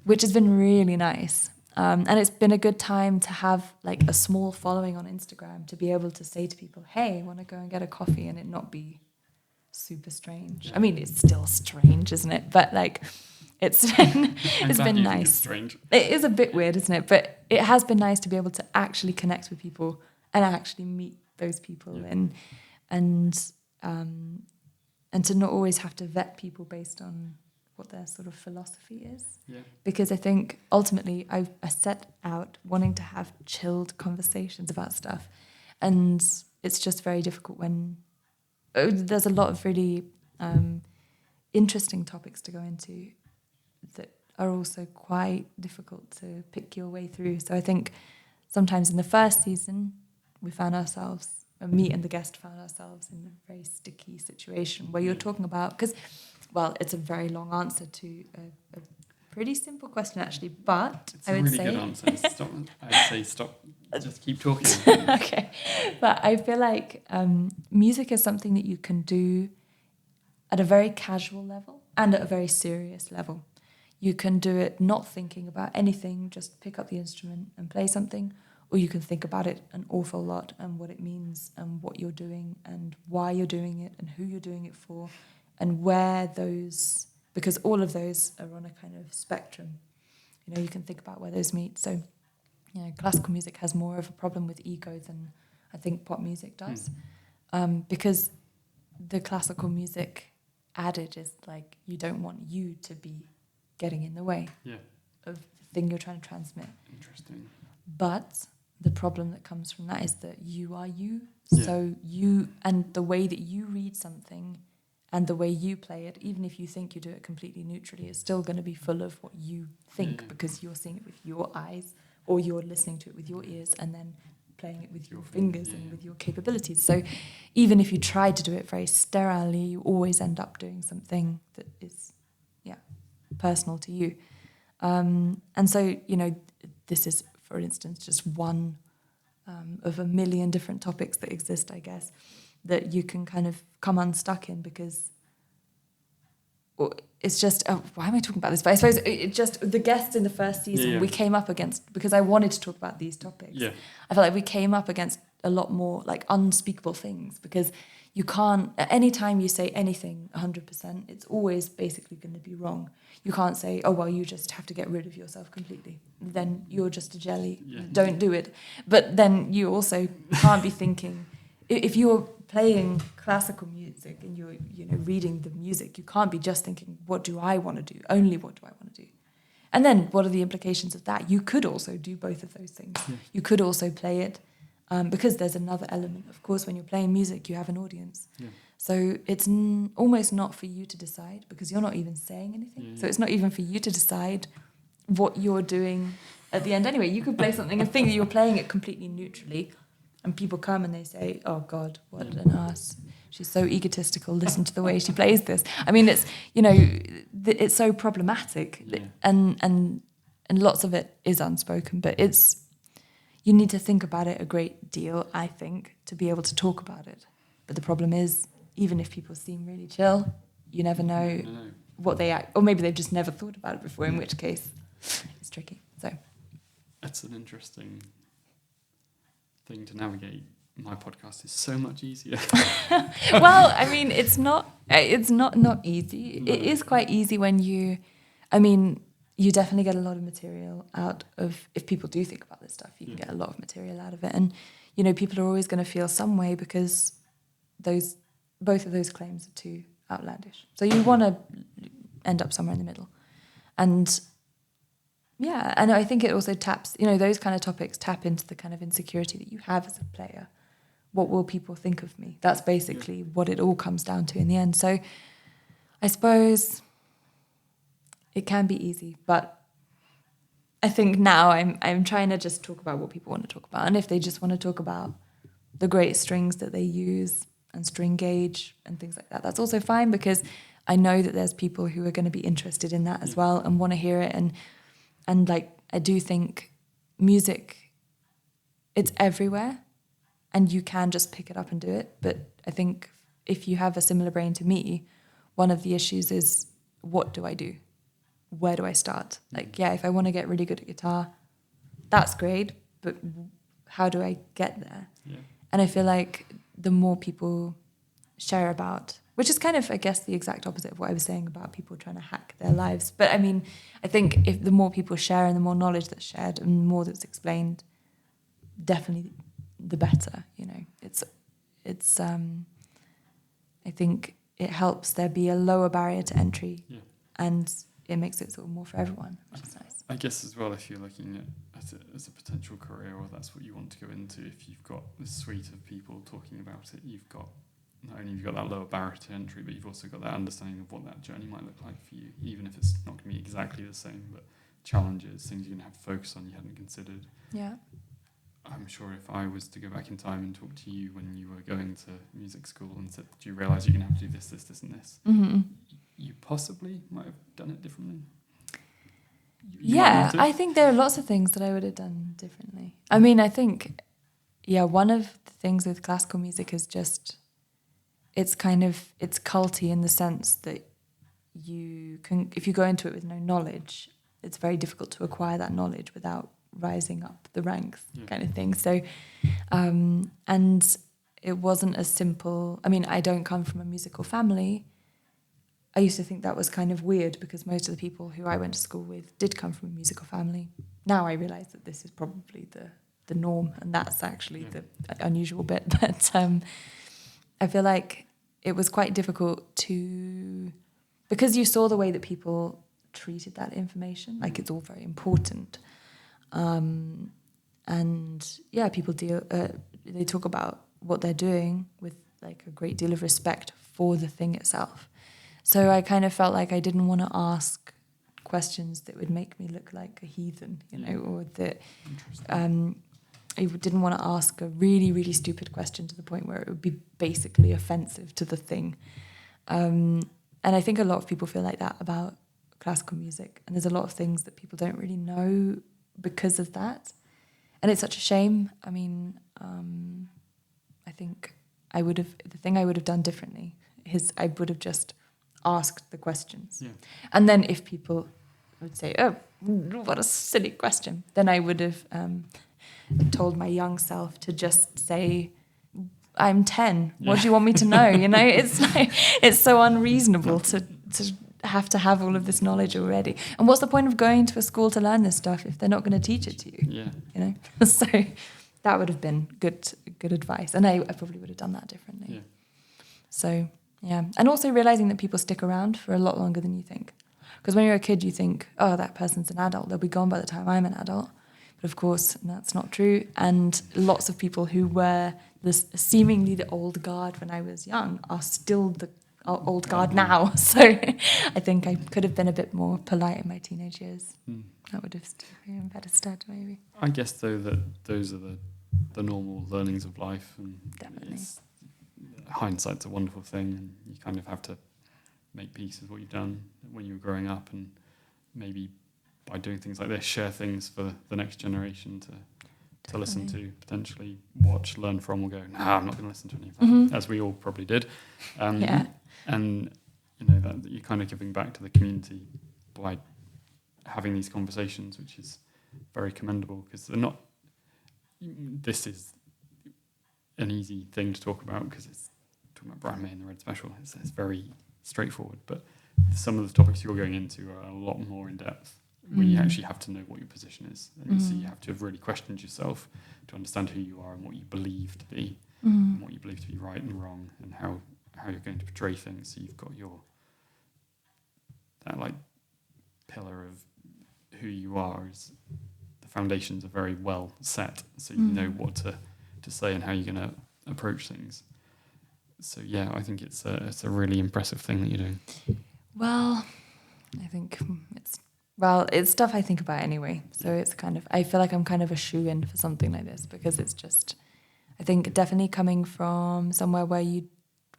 which has been really nice. And it's been a good time to have like a small following on Instagram to be able to say to people, hey, want to go and get a coffee, and it not be super strange. I mean, it's still strange, isn't it? But like, it's been nice. It's strange. It is a bit weird, isn't it? But it has been nice to be able to actually connect with people and actually meet those people and to not always have to vet people based on what their sort of philosophy is. Yeah. Because I think ultimately I set out wanting to have chilled conversations about stuff. And it's just very difficult when there's a lot of really interesting topics to go into that are also quite difficult to pick your way through. So I think sometimes in the first season, we found ourselves, me and the guest found ourselves in a very sticky situation where you're talking about, because, well, it's a very long answer to a pretty simple question, actually, but it's a really good answer. I'd say stop, just keep talking. Okay. But I feel like music is something that you can do at a very casual level and at a very serious level. You can do it not thinking about anything, just pick up the instrument and play something, or you can think about it an awful lot and what it means and what you're doing and why you're doing it and who you're doing it for and where those, because all of those are on a kind of spectrum. You know, you can think about where those meet. So, you know, classical music has more of a problem with ego than I think pop music does. Because the classical music adage is like, you don't want you to be getting in the way of the thing you're trying to transmit. Interesting. But the problem that comes from that is that you are you. So you, and the way that you read something and the way you play it, even if you think you do it completely neutrally, is still going to be full of what you think because you're seeing it with your eyes or you're listening to it with your ears and then playing it with your fingers and with your capabilities. So even if you try to do it very sterilely, you always end up doing something that is, personal to you. And so, you know, this is, for instance, just one of a million different topics that exist, I guess, that you can kind of come unstuck in because it's just, why am I talking about this? But I suppose it just, the guests in the first season, we came up against, because I wanted to talk about these topics. Yeah. I felt like we came up against a lot more like unspeakable things, because you can't, at any time you say anything 100%, it's always basically going to be wrong. You can't say, oh, well, you just have to get rid of yourself completely. Then you're just a jelly. Yeah. Don't do it. But then you also can't be thinking, if you're playing classical music and you're, reading the music, you can't be just thinking, what do I want to do? Only what do I want to do? And then what are the implications of that? You could also do both of those things. Yeah. You could also play it. Because there's another element. Of course, when you're playing music, you have an audience. Yeah. So it's almost not for you to decide, because you're not even saying anything. Yeah. So it's not even for you to decide what you're doing at the end anyway. You could play something and think that you're playing it completely neutrally, and people come and they say, oh God, what an ass. She's so egotistical. Listen to the way she plays this. I mean, it's, it's so problematic. Yeah. And lots of it is unspoken, but you need to think about it a great deal, I think, to be able to talk about it. But the problem is, even if people seem really chill, you never know what they act, or maybe they've just never thought about it before, in which case it's tricky. So that's an interesting thing to navigate. My podcast is so much easier. Well, I mean, it's not easy. No. It is quite easy when you definitely get a lot of material out of, if people do think about this stuff, you can get a lot of material out of it. And, people are always going to feel some way, because both of those claims are too outlandish. So you want to end up somewhere in the middle. And and I think it also taps, those kind of topics tap into the kind of insecurity that you have as a player. What will people think of me? That's basically what it all comes down to in the end. So I suppose it can be easy, but I think now I'm trying to just talk about what people want to talk about. And if they just want to talk about the great strings that they use and string gauge and things like that, that's also fine, because I know that there's people who are going to be interested in that as well and want to hear it. And like, I do think music, it's everywhere and you can just pick it up and do it. But I think if you have a similar brain to me, one of the issues is, what do I do? Where do I start? Like, if I want to get really good at guitar, that's great, but how do I get there? Yeah. And I feel like the more people share about, which is kind of, I guess, the exact opposite of what I was saying about people trying to hack their lives. But I mean, I think if the more people share and the more knowledge that's shared and the more that's explained, definitely the better, It's I think it helps there be a lower barrier to entry, and it makes it sort of more for everyone, which is nice. I guess as well, if you're looking at it as a potential career, or that's what you want to go into, if you've got this suite of people talking about it, you've got, not only have you got that lower barrier to entry, but you've also got that understanding of what that journey might look like for you, even if it's not going to be exactly the same, but challenges, things you're going to have to focus on you hadn't considered. Yeah. I'm sure if I was to go back in time and talk to you when you were going to music school and said, do you realise you're going to have to do this, this, this and this? Mm-hmm. You possibly might have done it differently. I think there are lots of things that I would have done differently. I mean, I think, one of the things with classical music is just, it's culty in the sense that you can, if you go into it with no knowledge, it's very difficult to acquire that knowledge without rising up the ranks, kind of thing. So, and it wasn't as simple. I mean, I don't come from a musical family. I used to think that was kind of weird, because most of the people who I went to school with did come from a musical family. Now I realise that this is probably the norm, and that's actually the unusual bit. But I feel like it was quite difficult to, because you saw the way that people treated that information, like it's all very important. People they talk about what they're doing with like a great deal of respect for the thing itself. So I kind of felt like I didn't want to ask questions that would make me look like a heathen, or that I didn't want to ask a really, really stupid question to the point where it would be basically offensive to the thing. And I think a lot of people feel like that about classical music, and there's a lot of things that people don't really know because of that. And it's such a shame. I mean, I think the thing I would have done differently is I would have just asked the questions. Yeah. And then if people would say, oh, what a silly question, then I would have told my young self to just say, I'm 10. What do you want me to know? You know, it's like, it's so unreasonable to have all of this knowledge already. And what's the point of going to a school to learn this stuff if they're not going to teach it to you? Yeah. You know, so that would have been good advice, and I probably would have done that differently. Yeah. So yeah, and also realizing that people stick around for a lot longer than you think. Because when you're a kid, you think, oh, that person's an adult; they'll be gone by the time I'm an adult. But of course, that's not true. And lots of people who were seemingly the old guard when I was young are still the old guard now. So I think I could have been a bit more polite in my teenage years. That would have been a better start, maybe. I guess, though, that those are the normal learnings of life, and Definitely. Hindsight's a wonderful thing, and you kind of have to make peace with what you've done when you were growing up, and maybe by doing things like this, share things for the next generation to listen to, potentially watch, learn from, or go, nah, I'm not going to listen to any of that, as we all probably did. Yeah. And, you know, that you're kind of giving back to the community by having these conversations, which is very commendable, because they're not, this is an easy thing to talk about because it's talking about Brian May and the Red Special. It's very straightforward, but some of the topics you're going into are a lot more in depth, where you actually have to know what your position is. And so you have to have really questioned yourself to understand who you are and what you believe to be, and what you believe to be right and wrong, and how you're going to portray things. So you've got that like pillar of who you are, is the foundations are very well set, so you know what to say and how you're going to approach things. So yeah, I think it's a really impressive thing that you're doing. Well, I think it's stuff I think about anyway. So it's kind of, I feel like I'm kind of a shoe-in for something like this, because it's just, I think definitely coming from somewhere where you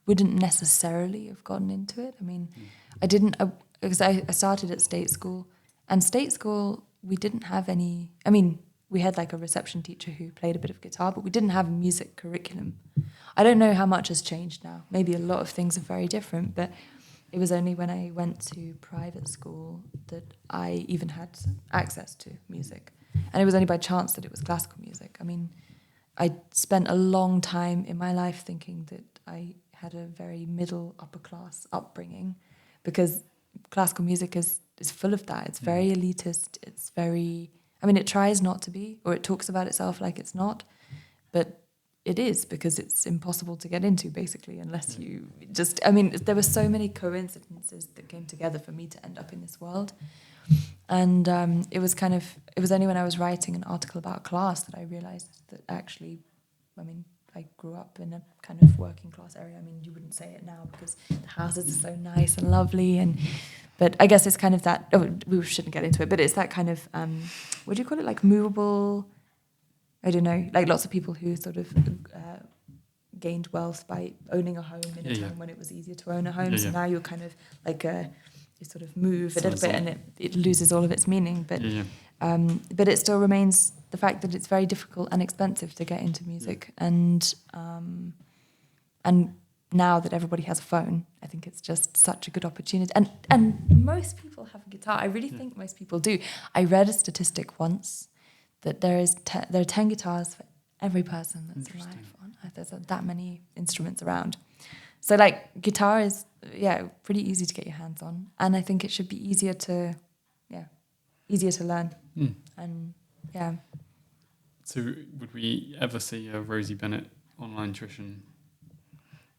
wouldn't necessarily have gotten into it. I mean, because I started at state school, and state school, we didn't have any, I mean, we had like a reception teacher who played a bit of guitar, but we didn't have a music curriculum. I don't know how much has changed now. Maybe a lot of things are very different, but it was only when I went to private school that I even had access to music. And it was only by chance that it was classical music. I mean, I spent a long time in my life thinking that I had a very middle, upper class upbringing, because classical music is full of that. It's very elitist. It's very, I mean, it tries not to be, or it talks about itself like it's not, but it is, because it's impossible to get into, basically, unless you just, I mean, there were so many coincidences that came together for me to end up in this world. And it was only when I was writing an article about class that I realized that actually, I mean, I grew up in a kind of working class area. I mean, you wouldn't say it now because the houses are so nice and lovely, but I guess it's kind of that, we shouldn't get into it, but it's that kind of, what do you call it, like movable, I don't know, like lots of people who sort of gained wealth by owning a home in a time when it was easier to own a home. So now you're kind of like you sort of move a little bit, and it loses all of its meaning. But but it still remains the fact that it's very difficult and expensive to get into music, and now that everybody has a phone, I think it's just such a good opportunity. And most people have a guitar. I really think most people do. I read a statistic once that there are 10 guitars for every person that's alive on Earth. There's that many instruments around. So like guitar is pretty easy to get your hands on, and I think it should be easier to learn. And So would we ever see a Rosie Bennet online tuition?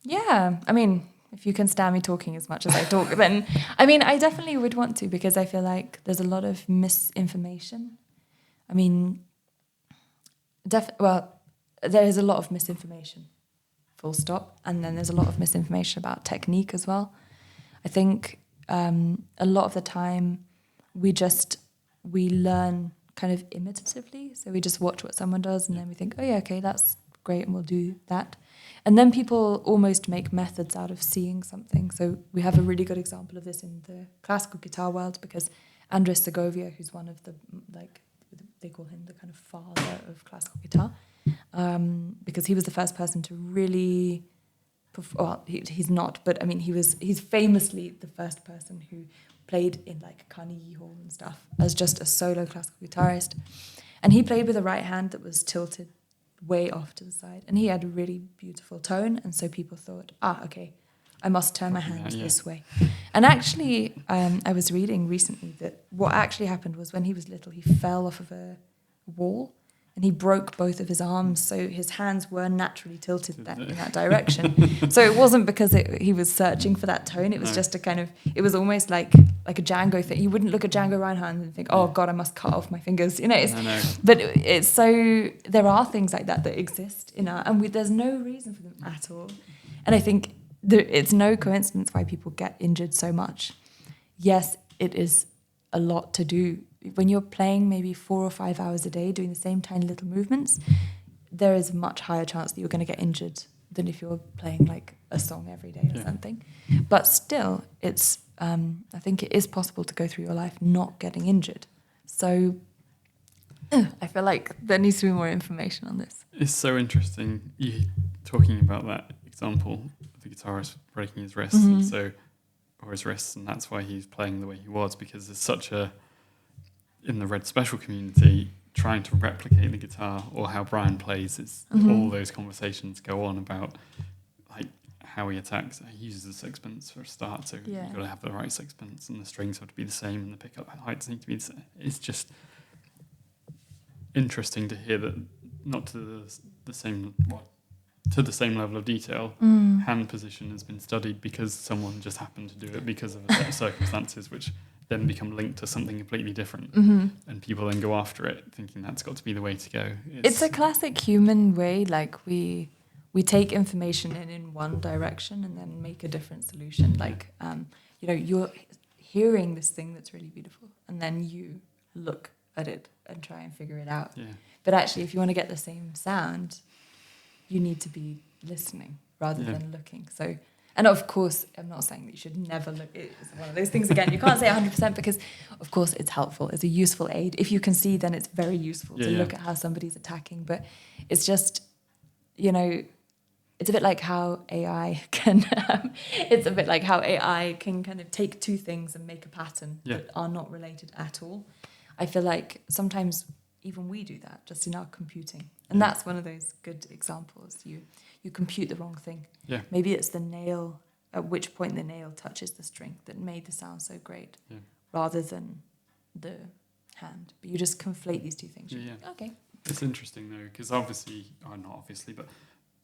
Yeah, I mean, if you can stand me talking as much as I talk, then I mean, I definitely would want to, because I feel like there's a lot of misinformation. I mean, there is a lot of misinformation, full stop. And then there's a lot of misinformation about technique as well. I think a lot of the time we learn kind of imitatively. So we just watch what someone does, and then we think, oh yeah, okay, that's great, and we'll do that. And then people almost make methods out of seeing something. So we have a really good example of this in the classical guitar world, because Andres Segovia, who's one of the, like, they call him the kind of father of classical guitar, because he was the first person to really well, he's not, but I mean, he's famously the first person who played in like Carnegie Hall and stuff as just a solo classical guitarist. And he played with a right hand that was tilted way off to the side. And he had a really beautiful tone. And so people thought, okay, I must turn my hand this way. And actually, I was reading recently that what actually happened was when he was little, he fell off of a wall and he broke both of his arms. So his hands were naturally tilted in that direction. So it wasn't because he was searching for that tone. It was just a kind of, it was almost like a Django thing. You wouldn't look at Django Reinhardt and think, oh God, I must cut off my fingers. You know, but it's so, there are things like that exist in art, and there's no reason for them at all. And I think it's no coincidence why people get injured so much. Yes, it is a lot to do. When you're playing maybe 4 or 5 hours a day doing the same tiny little movements, there is a much higher chance that you're going to get injured than if you're playing like a song every day or something. But still, it's I think it is possible to go through your life not getting injured. So I feel like there needs to be more information on this. It's so interesting you talking about that example of the guitarist breaking his wrist, or his wrists, and that's why he's playing the way he was, because there's such a, in the Red Special community, trying to replicate the guitar or how Brian plays, it's all those conversations go on about like how he attacks. He uses a sixpence for a start, so you've got to have the right sixpence, and the strings have to be the same, and the pickup heights need to be the same. It's just interesting to hear that, not to the same to the same level of detail. Hand position has been studied because someone just happened to do it because of a set of circumstances, which then become linked to something completely different, and people then go after it thinking that's got to be the way to go. It's a classic human way, like we take information in one direction and then make a different solution. Like you're hearing this thing that's really beautiful, and then you look at it and try and figure it out. But actually, if you want to get the same sound, you need to be listening rather than looking. So, and of course, I'm not saying that you should never look. It's one of those things, again, you can't say 100% because, of course, it's helpful. It's a useful aid. If you can see, then it's very useful to look at how somebody's attacking. But it's just, it's a bit like how AI can, it's a bit like how AI can kind of take two things and make a pattern that are not related at all. I feel like sometimes even we do that just in our computing. And that's one of those good examples. You compute the wrong thing. Maybe it's the nail, at which point the nail touches the string that made the sound so great, rather than the hand. But you just conflate these two things. Okay. It's interesting though, because obviously, or not obviously, but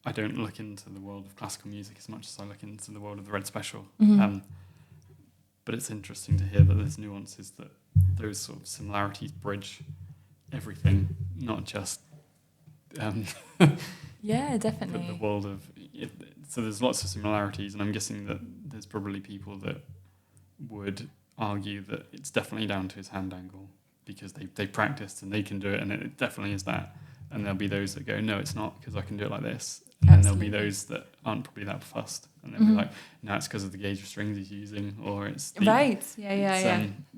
I don't look into the world of classical music as much as I look into the world of the Red Special. But it's interesting to hear that there's nuances, that those sort of similarities bridge everything, not just definitely the world of it. So there's lots of similarities, and I'm guessing that there's probably people that would argue that it's definitely down to his hand angle because they practiced and they can do it, and it definitely is that. And there'll be those that go, no, it's not, because I can do it like this. And then there'll be those that aren't probably that fussed, and they'll be like, no, it's because of the gauge of strings he's using, or it's the,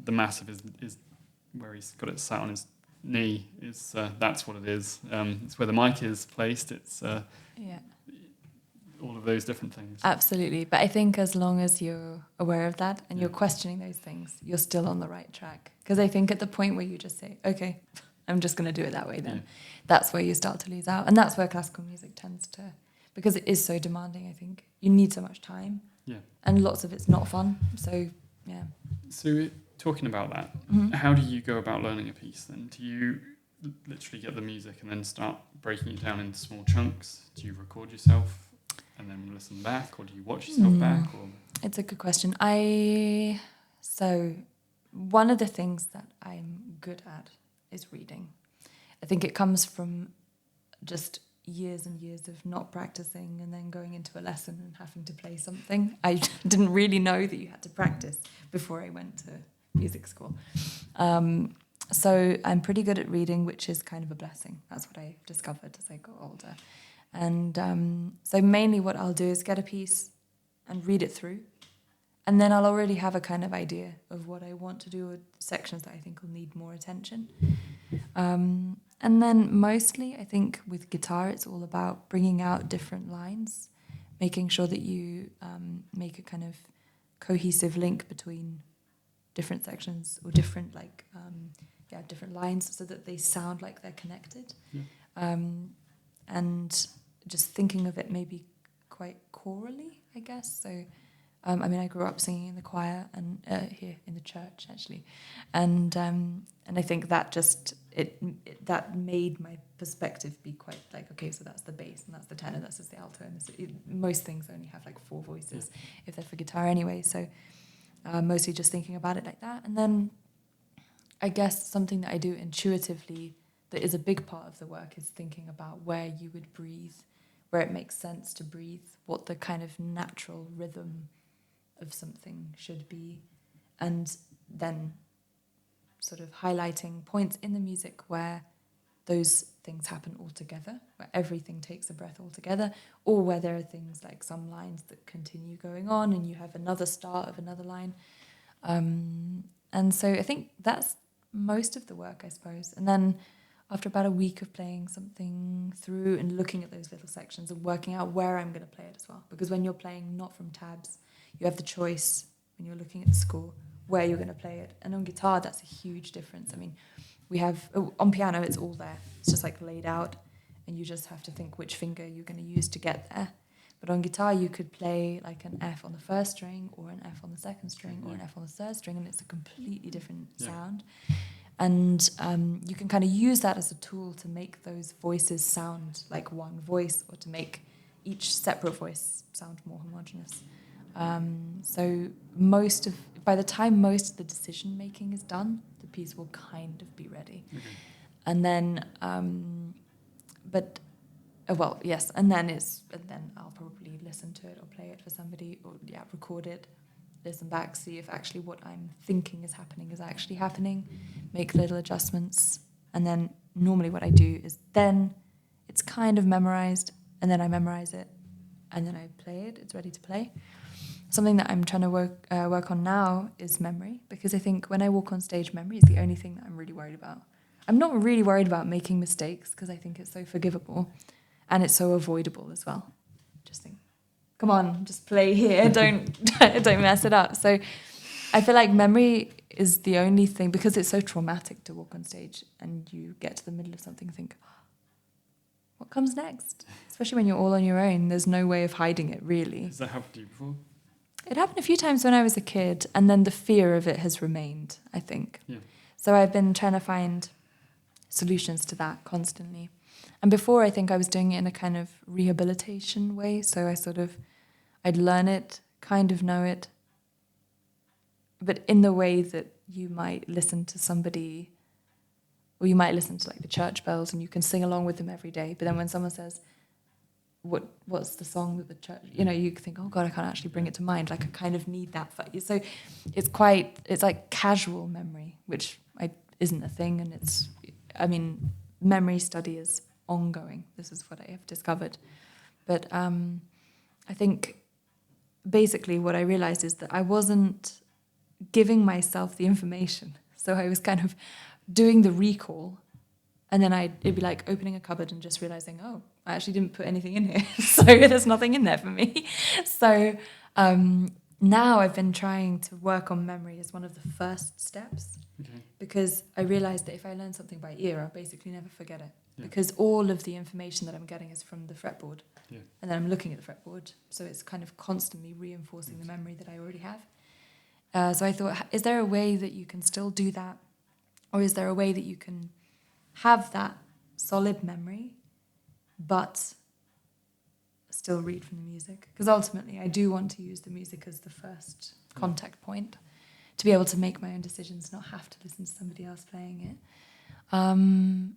the massive is where he's got it sat on his knee. Is that's what it is. It's where the mic is placed. It's all of those different things. Absolutely. But I think as long as you're aware of that and you're questioning those things, you're still on the right track. Because I think at the point where you just say, okay, I'm just going to do it that way then, that's where you start to lose out. And that's where classical music tends to, because it is so demanding, I think. You need so much time. And lots of it's not fun. So, So talking about that, how do you go about learning a piece then? Do you literally get the music and then start breaking it down into small chunks? Do you record yourself and then listen back, or do you watch yourself back? Or it's a good question. So one of the things that I'm good at is reading. I think it comes from just years and years of not practicing and then going into a lesson and having to play something. I didn't really know that you had to practice before I went to music school. So I'm pretty good at reading, which is kind of a blessing. That's what I discovered as I got older. And so mainly what I'll do is get a piece and read it through. And then I'll already have a kind of idea of what I want to do, or sections that I think will need more attention. And then mostly, I think with guitar, it's all about bringing out different lines, making sure that you make a kind of cohesive link between different sections or different different lines so that they sound like they're connected. And just thinking of it maybe quite chorally, I guess. So, I grew up singing in the choir and here in the church actually, and I think that just that made my perspective be quite like, okay, so that's the bass and that's the tenor, that's just the alto, and most things only have like 4 voices if they're for guitar anyway. So mostly just thinking about it like that, and then I guess something that I do intuitively that is a big part of the work is thinking about where you would breathe, where it makes sense to breathe, what the kind of natural rhythm of something should be, and then sort of highlighting points in the music where those things happen all together, where everything takes a breath all together, or where there are things like some lines that continue going on and you have another start of another line. And so I think that's most of the work, I suppose. And then after about a week of playing something through and looking at those little sections and working out where I'm going to play it as well, because when you're playing not from tabs, you have the choice when you're looking at the score where you're going to play it. And on guitar, that's a huge difference. I mean, we have, on piano, it's all there. It's just like laid out, and you just have to think which finger you're going to use to get there. But on guitar, you could play like an F on the first string or an F on the second string or an F on the third string, and it's a completely different sound. And you can kind of use that as a tool to make those voices sound like one voice, or to make each separate voice sound more homogeneous. So by the time most of the decision making is done, the piece will kind of be ready. And then, and then I'll probably listen to it or play it for somebody, or record it, listen back, see if actually what I'm thinking is happening is actually happening, make little adjustments, and then normally what I do is then it's kind of memorized, and then I memorize it, and then I play it. It's ready to play. Something that I'm trying to work on now is memory, because I think when I walk on stage, memory is the only thing that I'm really worried about. I'm not really worried about making mistakes because I think it's so forgivable, and it's so avoidable as well. Just think, come on, just play here, don't mess it up. So I feel like memory is the only thing, because it's so traumatic to walk on stage and you get to the middle of something and think, what comes next? Especially when you're all on your own, there's no way of hiding it, really. Has that happened to you before? It happened a few times when I was a kid, and then the fear of it has remained, I think. Yeah. So I've been trying to find solutions to that constantly. And before, I think I was doing it in a kind of rehabilitation way. So I'd learn it, kind of know it, but in the way that you might listen to somebody, or you might listen to like the church bells and you can sing along with them every day. But then when someone says, what's the song that the church, you think, oh God, I can't actually bring it to mind. Like I kind of need that. So it's like casual memory, which isn't a thing. And memory study is ongoing. This is what I have discovered. But I think basically what I realized is that I wasn't giving myself the information. So I was kind of doing the recall, and then it'd be like opening a cupboard and just realizing, oh, I actually didn't put anything in here. So there's nothing in there for me. So now I've been trying to work on memory as one of the first steps, because I realized that if I learn something by ear, I'll basically never forget it. Because all of the information that I'm getting is from the fretboard. And then I'm looking at the fretboard. So it's kind of constantly reinforcing the memory that I already have. So I thought, is there a way that you can still do that? Or is there a way that you can have that solid memory, but still read from the music? Because ultimately I do want to use the music as the first contact point, to be able to make my own decisions, not have to listen to somebody else playing it. And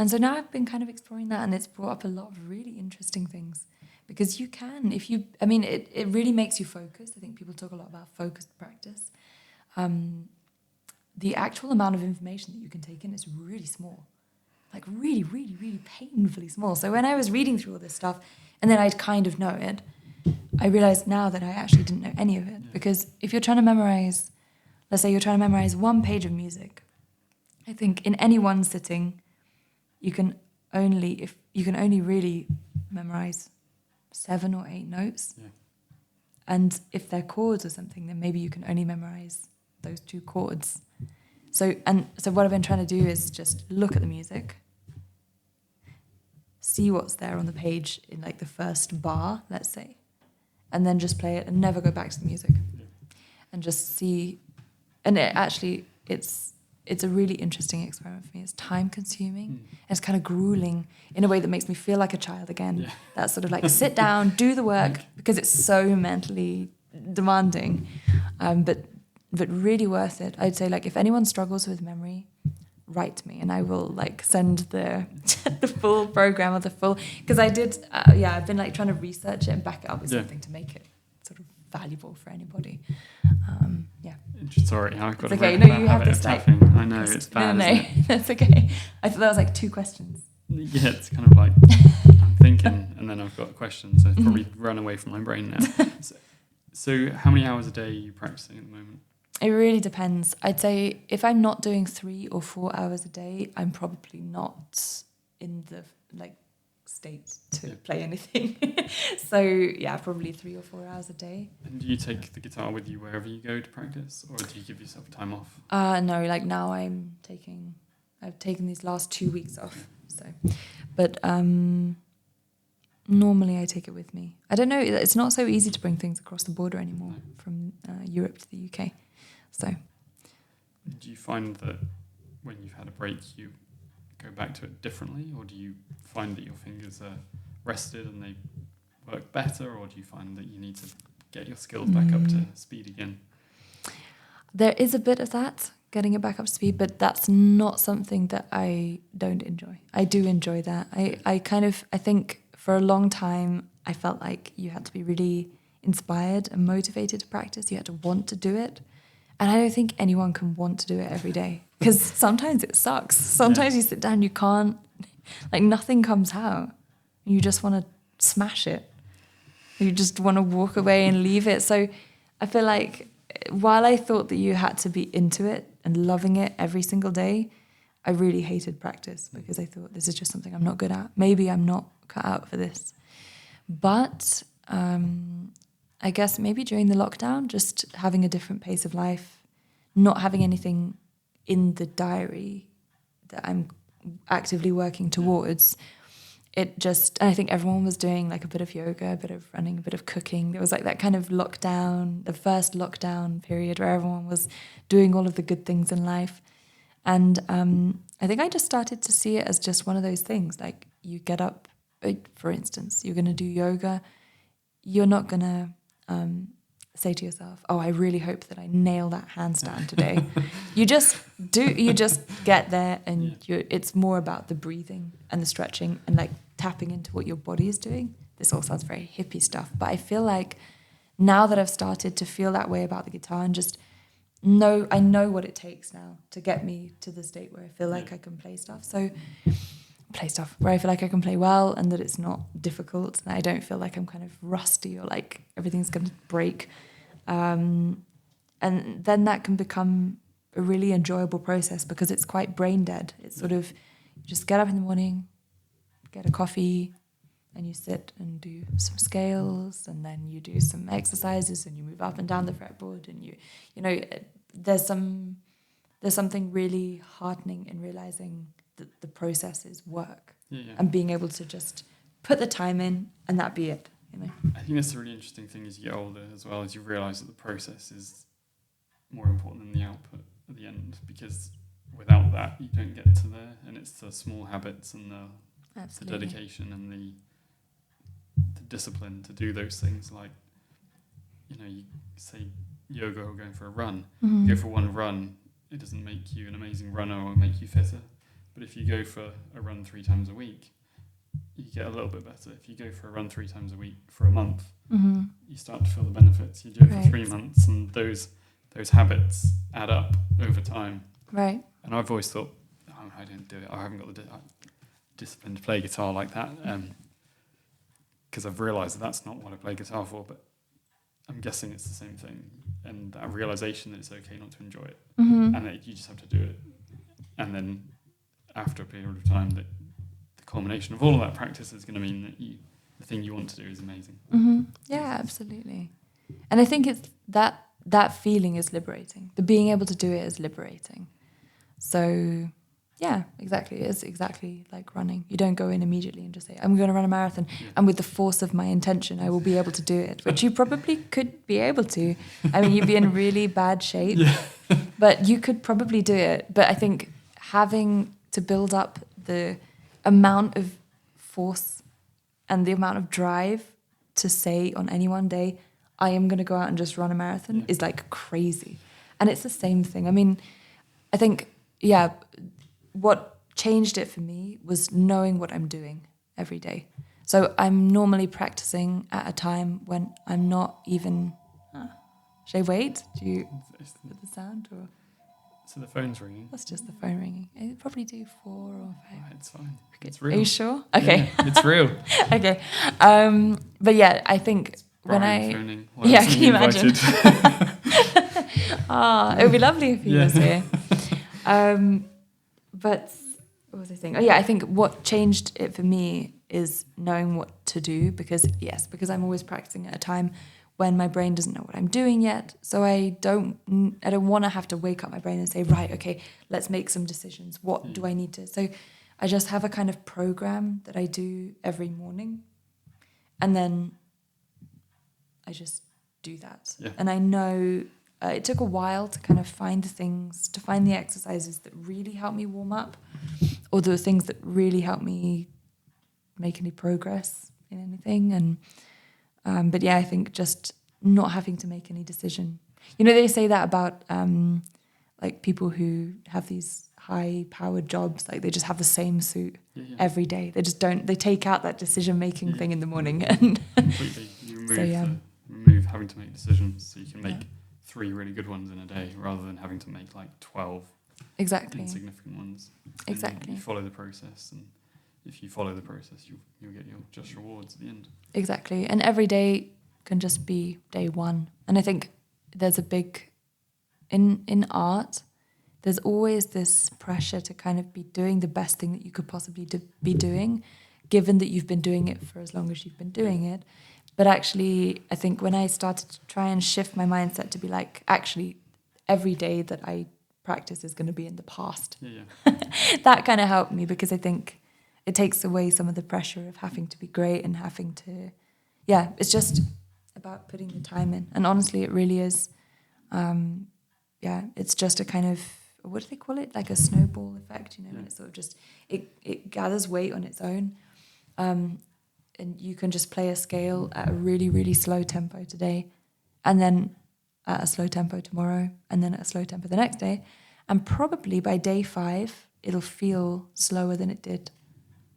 so now I've been kind of exploring that, and it's brought up a lot of really interesting things. Because you can, it really makes you focus. I think people talk a lot about focused practice. The actual amount of information that you can take in is really small. Like really, really, really painfully small. So when I was reading through all this stuff, and then I'd kind of know it, I realized now that I actually didn't know any of it. Because if you're trying to memorize, let's say you're trying to memorize one page of music, I think in any one sitting, you can only really memorize 7 or 8 notes. Yeah. And if they're chords or something, then maybe you can only memorize those 2 chords. So what I've been trying to do is just look at the music, see what's there on the page in like the first bar, let's say, and then just play it and never go back to the music. Yeah. And just see. And it's a really interesting experiment for me. It's time consuming. And it's kind of grueling in a way that makes me feel like a child again. Yeah. That's sort of like sit down, do the work, because it's so mentally demanding. But really worth it. I'd say like if anyone struggles with memory, write to me and I will like send the the full program or the full, because I did I've been like trying to research it and back it up with something to make it sort of valuable for anybody. Sorry, I've got it's a okay. really No, bad you have habit this of like tapping. I know it's bad. No, Isn't it? that's okay. I thought that was like 2 questions. Yeah, it's kind of like I'm thinking, and then I've got a question, so it's probably run away from my brain now. So, how many hours a day are you practicing at the moment? It really depends. I'd say if I'm not doing 3 or 4 hours a day, I'm probably not in the like state to play anything. So yeah, probably 3 or 4 hours a day. And do you take the guitar with you wherever you go to practice, or do you give yourself time off? No, like now I've taken these last 2 weeks off. So, but normally I take it with me. I don't know. It's not so easy to bring things across the border anymore from Europe to the UK. So, do you find that when you've had a break, you go back to it differently, or do you find that your fingers are rested and they work better, or do you find that you need to get your skills back up to speed again? There is a bit of that, getting it back up to speed, but that's not something that I don't enjoy. I do enjoy that. I think for a long time, I felt like you had to be really inspired and motivated to practice. You had to want to do it. And I don't think anyone can want to do it every day, because sometimes it sucks. Sometimes you sit down, you can't, like nothing comes out. You just want to smash it. You just want to walk away and leave it. So I feel like while I thought that you had to be into it and loving it every single day, I really hated practice because I thought this is just something I'm not good at. Maybe I'm not cut out for this. But I guess maybe during the lockdown, just having a different pace of life, not having anything in the diary that I'm actively working towards, it just, and I think everyone was doing like a bit of yoga, a bit of running, a bit of cooking. There was like that kind of lockdown, the first lockdown period where everyone was doing all of the good things in life. And I think I just started to see it as just one of those things. Like you get up, for instance, you're going to do yoga. You're not going to say to yourself, oh, I really hope that I nail that handstand today. You just get there, and it's more about the breathing and the stretching and like tapping into what your body is doing. This all sounds very hippie stuff, but I feel like now that I've started to feel that way about the guitar and just I know what it takes now to get me to the state where I feel like I can play stuff. So play stuff where I feel like I can play well and that it's not difficult and I don't feel like I'm kind of rusty or like everything's going to break. And then that can become a really enjoyable process because it's quite brain dead. It's sort of, you just get up in the morning, get a coffee, and you sit and do some scales, and then you do some exercises, and you move up and down the fretboard, and you know, there's something really heartening in realizing that the processes work, and being able to just put the time in, and that be it. You know, I think that's a really interesting thing as you get older, as well as you realize that the process is more important than the output at the end, because without that you don't get to there, and it's the small habits and the dedication and the discipline to do those things. Like, you know, you say yoga or going for a run. Mm-hmm. You go for one run, it doesn't make you an amazing runner or make you fitter. But if you go for a run 3 times a week, you get a little bit better. If you go for a run 3 times a week for a month, you start to feel the benefits. You do it for 3 months, and those habits add up over time. Right. And I've always thought, oh, I don't do it. I haven't got the discipline to play guitar like that. Because I've realised that that's not what I play guitar for, but I'm guessing it's the same thing. And that realisation that it's okay not to enjoy it, and that you just have to do it. And then after a period of time, that the culmination of all of that practice is going to mean that the thing you want to do is amazing. Yeah, absolutely. And I think it's that feeling is liberating. The being able to do it is liberating. So yeah, exactly. It's exactly like running. You don't go in immediately and just say, I'm going to run a marathon. Yeah. And with the force of my intention, I will be able to do it, which you probably could be able to. I mean, you'd be in really bad shape, but you could probably do it. But I think having to build up the amount of force and the amount of drive to say on any one day, I am going to go out and just run a marathon is like crazy. And it's the same thing. I mean, I think, yeah, what changed it for me was knowing what I'm doing every day. So I'm normally practicing at a time when I'm not even... Should I wait? Do you put the sound? Or So the phone's ringing. that's just the phone ringing. I probably do 4 or 5. Oh, it's fine. Okay. It's real. Are you sure? Okay. Yeah, it's real. Okay. But yeah, I think when Brian I... phoning. Yeah, can you imagine? It would be lovely if he was here. But what was I saying? Oh yeah, I think what changed it for me is knowing what to do because I'm always practicing at a time when my brain doesn't know what I'm doing yet. So I don't want to have to wake up my brain and say, right, okay, let's make some decisions. What do I need to? So I just have a kind of program that I do every morning. And then I just do that. Yeah. And I know it took a while to kind of find the exercises that really help me warm up, or the things that really help me make any progress in anything. And but yeah, I think just not having to make any decision. You know, they say that about like people who have these high-powered jobs, like they just have the same suit every day. They just don't. They take out that decision-making thing in the morning, and completely you remove having to make decisions, so you can make 3 really good ones in a day rather than having to make like 12 insignificant ones. Exactly. You follow the process, and if you follow the process, you'll get your just rewards at the end. Exactly, and every day can just be day one. And I think there's a big in art. There's always this pressure to kind of be doing the best thing that you could possibly be doing, given that you've been doing it for as long as you've been doing it. But actually, I think when I started to try and shift my mindset to be like, actually, every day that I practice is going to be in the past. That kind of helped me, because I think it takes away some of the pressure of having to be great and having to... Yeah, it's just about putting the time in. And honestly, it really is... it's just a kind of... What do they call it? Like a snowball effect, you know, when it sort of just... It gathers weight on its own. And you can just play a scale at a really, really slow tempo today, and then at a slow tempo tomorrow, and then at a slow tempo the next day. And probably by day 5, it'll feel slower than it did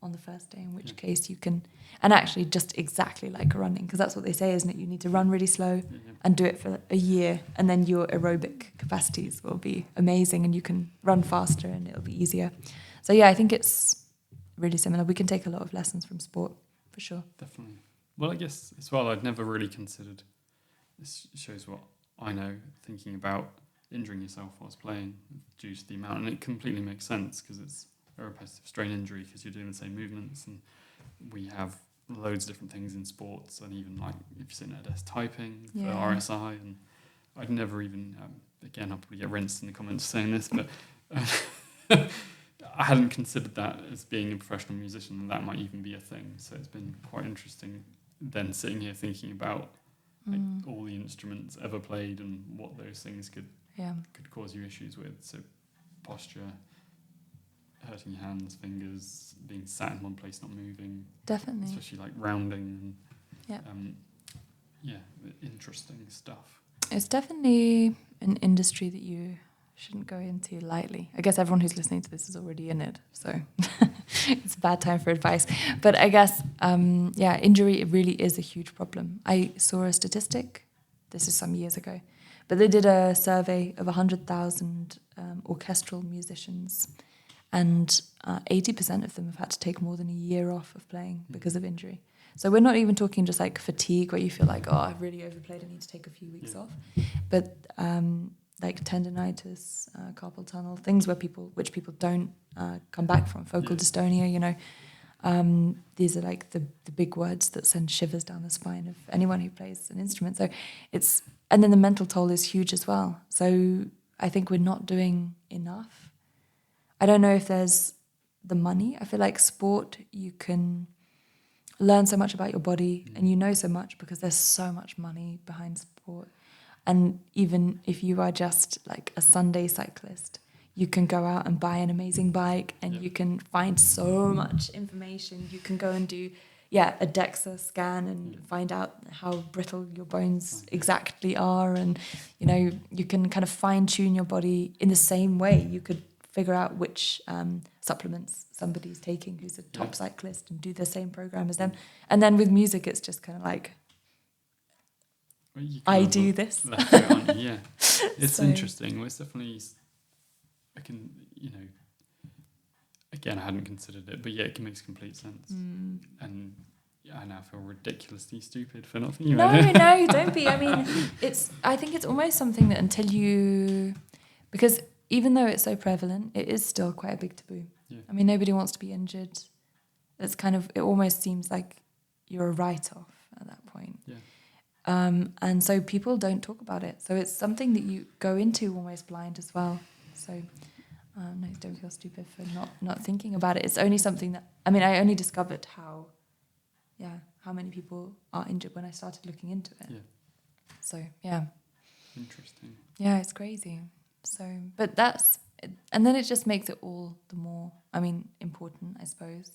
on the first day, in which case you can... And actually just exactly like running, because that's what they say, isn't it? You need to run really slow and do it for a year, and then your aerobic capacities will be amazing and you can run faster and it'll be easier. So yeah, I think it's really similar. We can take a lot of lessons from sport. For sure. Definitely. Well, I guess as well, I'd never really considered, this shows what I know, thinking about injuring yourself whilst playing due to the amount, and it completely makes sense because it's a repetitive strain injury because you're doing the same movements, and we have loads of different things in sports, and even like if you're sitting at a desk typing for RSI, and I'd never even, again, I'll probably get rinsed in the comments saying this, but I hadn't considered that as being a professional musician, and that might even be a thing. So it's been quite interesting then sitting here thinking about like, all the instruments ever played and what those things could cause you issues with. So posture, hurting your hands, fingers, being sat in one place, not moving. Definitely. Especially like rounding. And, interesting stuff. It's definitely an industry that you shouldn't go into lightly. I guess everyone who's listening to this is already in it, so it's a bad time for advice. But I guess, injury, it really is a huge problem. I saw a statistic, this is some years ago, but they did a survey of 100,000 orchestral musicians, and 80% of them have had to take more than a year off of playing because of injury. So we're not even talking just like fatigue, where you feel like, oh, I've really overplayed, I need to take a few weeks off. But like tendinitis, carpal tunnel, things which people don't come back from, focal dystonia, you know. These are like the big words that send shivers down the spine of anyone who plays an instrument. So and then the mental toll is huge as well. So I think we're not doing enough. I don't know if there's the money. I feel like sport, you can learn so much about your body and you know so much because there's so much money behind sport. And even if you are just like a Sunday cyclist, you can go out and buy an amazing bike and you can find so much information. You can go and do, a DEXA scan and find out how brittle your bones exactly are. And, you can kind of fine tune your body in the same way. You could figure out which supplements somebody's taking who's a top cyclist and do the same program as them. And then with music, it's just kind of like, I do this. Yeah, it's interesting. Well, it's definitely, again, I hadn't considered it, but it makes complete sense. And I now feel ridiculously stupid for not thinking about it. No, don't be. I mean, I think it's almost something that because even though it's so prevalent, it is still quite a big taboo. Yeah. I mean, nobody wants to be injured. It almost seems like you're a write-off at that point. Yeah. And so people don't talk about it. So it's something that you go into almost blind as well. So no, don't feel stupid for not thinking about it. It's only something that, I only discovered how many people are injured when I started looking into it. Yeah. So, yeah. Interesting. Yeah, it's crazy. So, but and then it just makes it all the more, important, I suppose,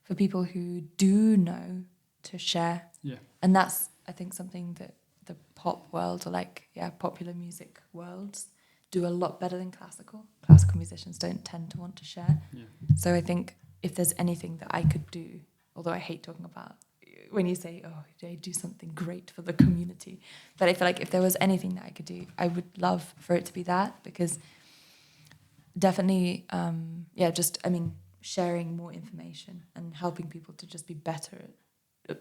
for people who do know to share. Yeah. And that's, I think, something that the pop world or popular music worlds do a lot better than classical. Classical musicians don't tend to want to share. Yeah. So I think if there's anything that I could do, although I hate talking about when you say, I do something great for the community. But I feel like if there was anything that I could do, I would love for it to be that, because definitely, sharing more information and helping people to just be better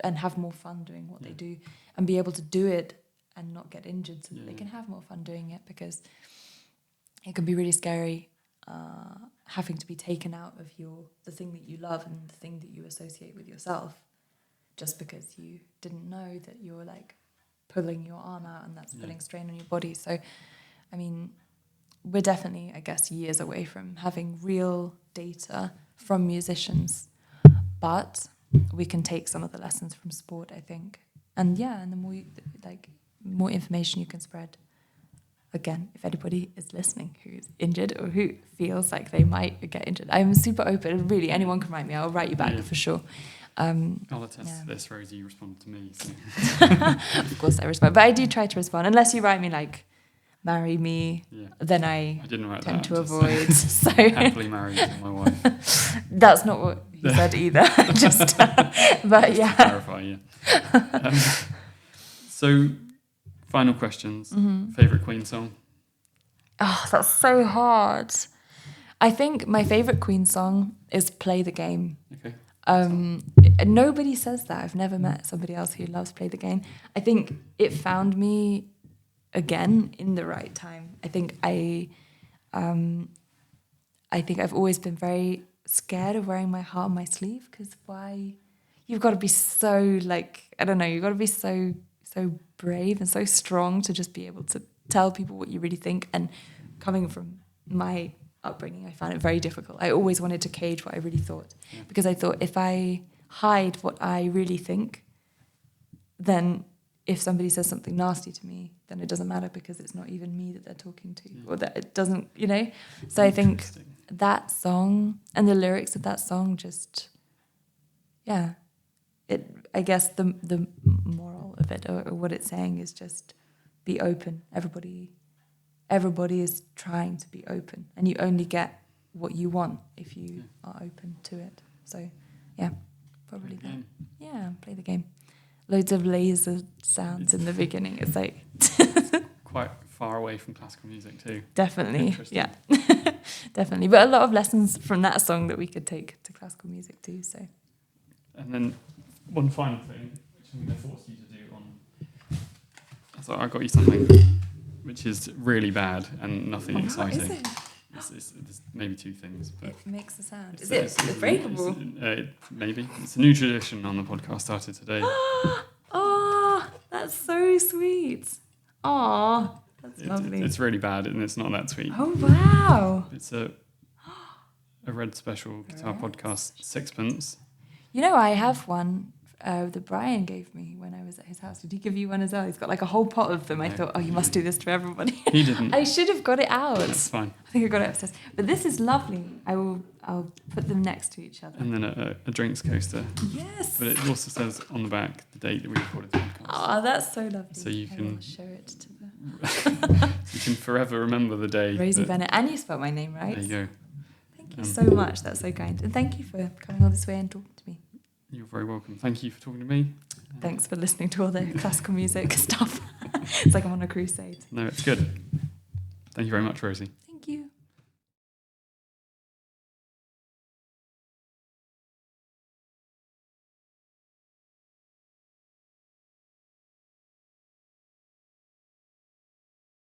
and have more fun doing what they do and be able to do it and not get injured so that they can have more fun doing it, because it can be really scary having to be taken out of the thing that you love and the thing that you associate with yourself just because you didn't know that you're like pulling your arm out and that's putting strain on your body. So, we're definitely, I guess, years away from having real data from musicians, but we can take some of the lessons from sport, I think. And the more information you can spread. Again, if anybody is listening who's injured or who feels like they might get injured, I'm super open. Really, anyone can write me. I'll write you back for sure. I'll attest this, Rosie. You respond to me. So. Of course I respond. But I do try to respond. Unless you write me like, marry me, then I didn't write tend that, to avoid. So happily married to my wife. That's not what he said either. Just, but just to clarify, so, final questions. Favorite Queen song? Oh, that's so hard. I think my favorite Queen song is "Play the Game." Okay. Nobody says that. I've never met somebody else who loves "Play the Game." I think it found me again in the right time. I think I've always been very scared of wearing my heart on my sleeve, because why? You've got to be so you've got to be so brave and so strong to just be able to tell people what you really think. And coming from my upbringing, I found it very difficult. I always wanted to cage what I really thought, because I thought if I hide what I really think, then if somebody says something nasty to me, then it doesn't matter, because it's not even me that they're talking to, or that it doesn't, So I think that song and the lyrics of that song just, I guess the moral of it, or what it's saying, is just be open. Everybody is trying to be open, and you only get what you want if you are open to it. So, probably that. Yeah, play the game. Loads of laser sounds in the beginning. It's like quite far away from classical music too. Definitely, definitely. But a lot of lessons from that song that we could take to classical music too. So, and then one final thing, which I'm going to force you to do on. I thought I got you something which is really bad and nothing exciting. What is it? There's maybe two things. But It makes a sound. Is it's it breakable? Maybe. It's a new tradition on the podcast started today. Oh, that's so sweet. Oh, that's lovely. It's really bad and it's not that sweet. Oh, wow. It's a Red Special Guitar Podcast sixpence. You know, I have one that Brian gave me when I was at his house. Did he give you one as well? He's got like a whole pot of them. I thought, oh, you must do this to everybody. He didn't. I should have got it out. That's fine. I think I got it upstairs. But this is lovely. I'll put them next to each other. And then a drinks coaster. Yes. But it also says on the back the date that we recorded the podcast. Oh, that's so lovely. So you I can will show it to the you can forever remember the day. Rosie Bennet. And you spelled my name right. There you go. Thank you so much. That's so kind. And thank you for coming all this way and talking to me. You're very welcome. Thank you for talking to me. Thanks for listening to all the classical music stuff. It's like I'm on a crusade. No, it's good. Thank you very much, Rosie.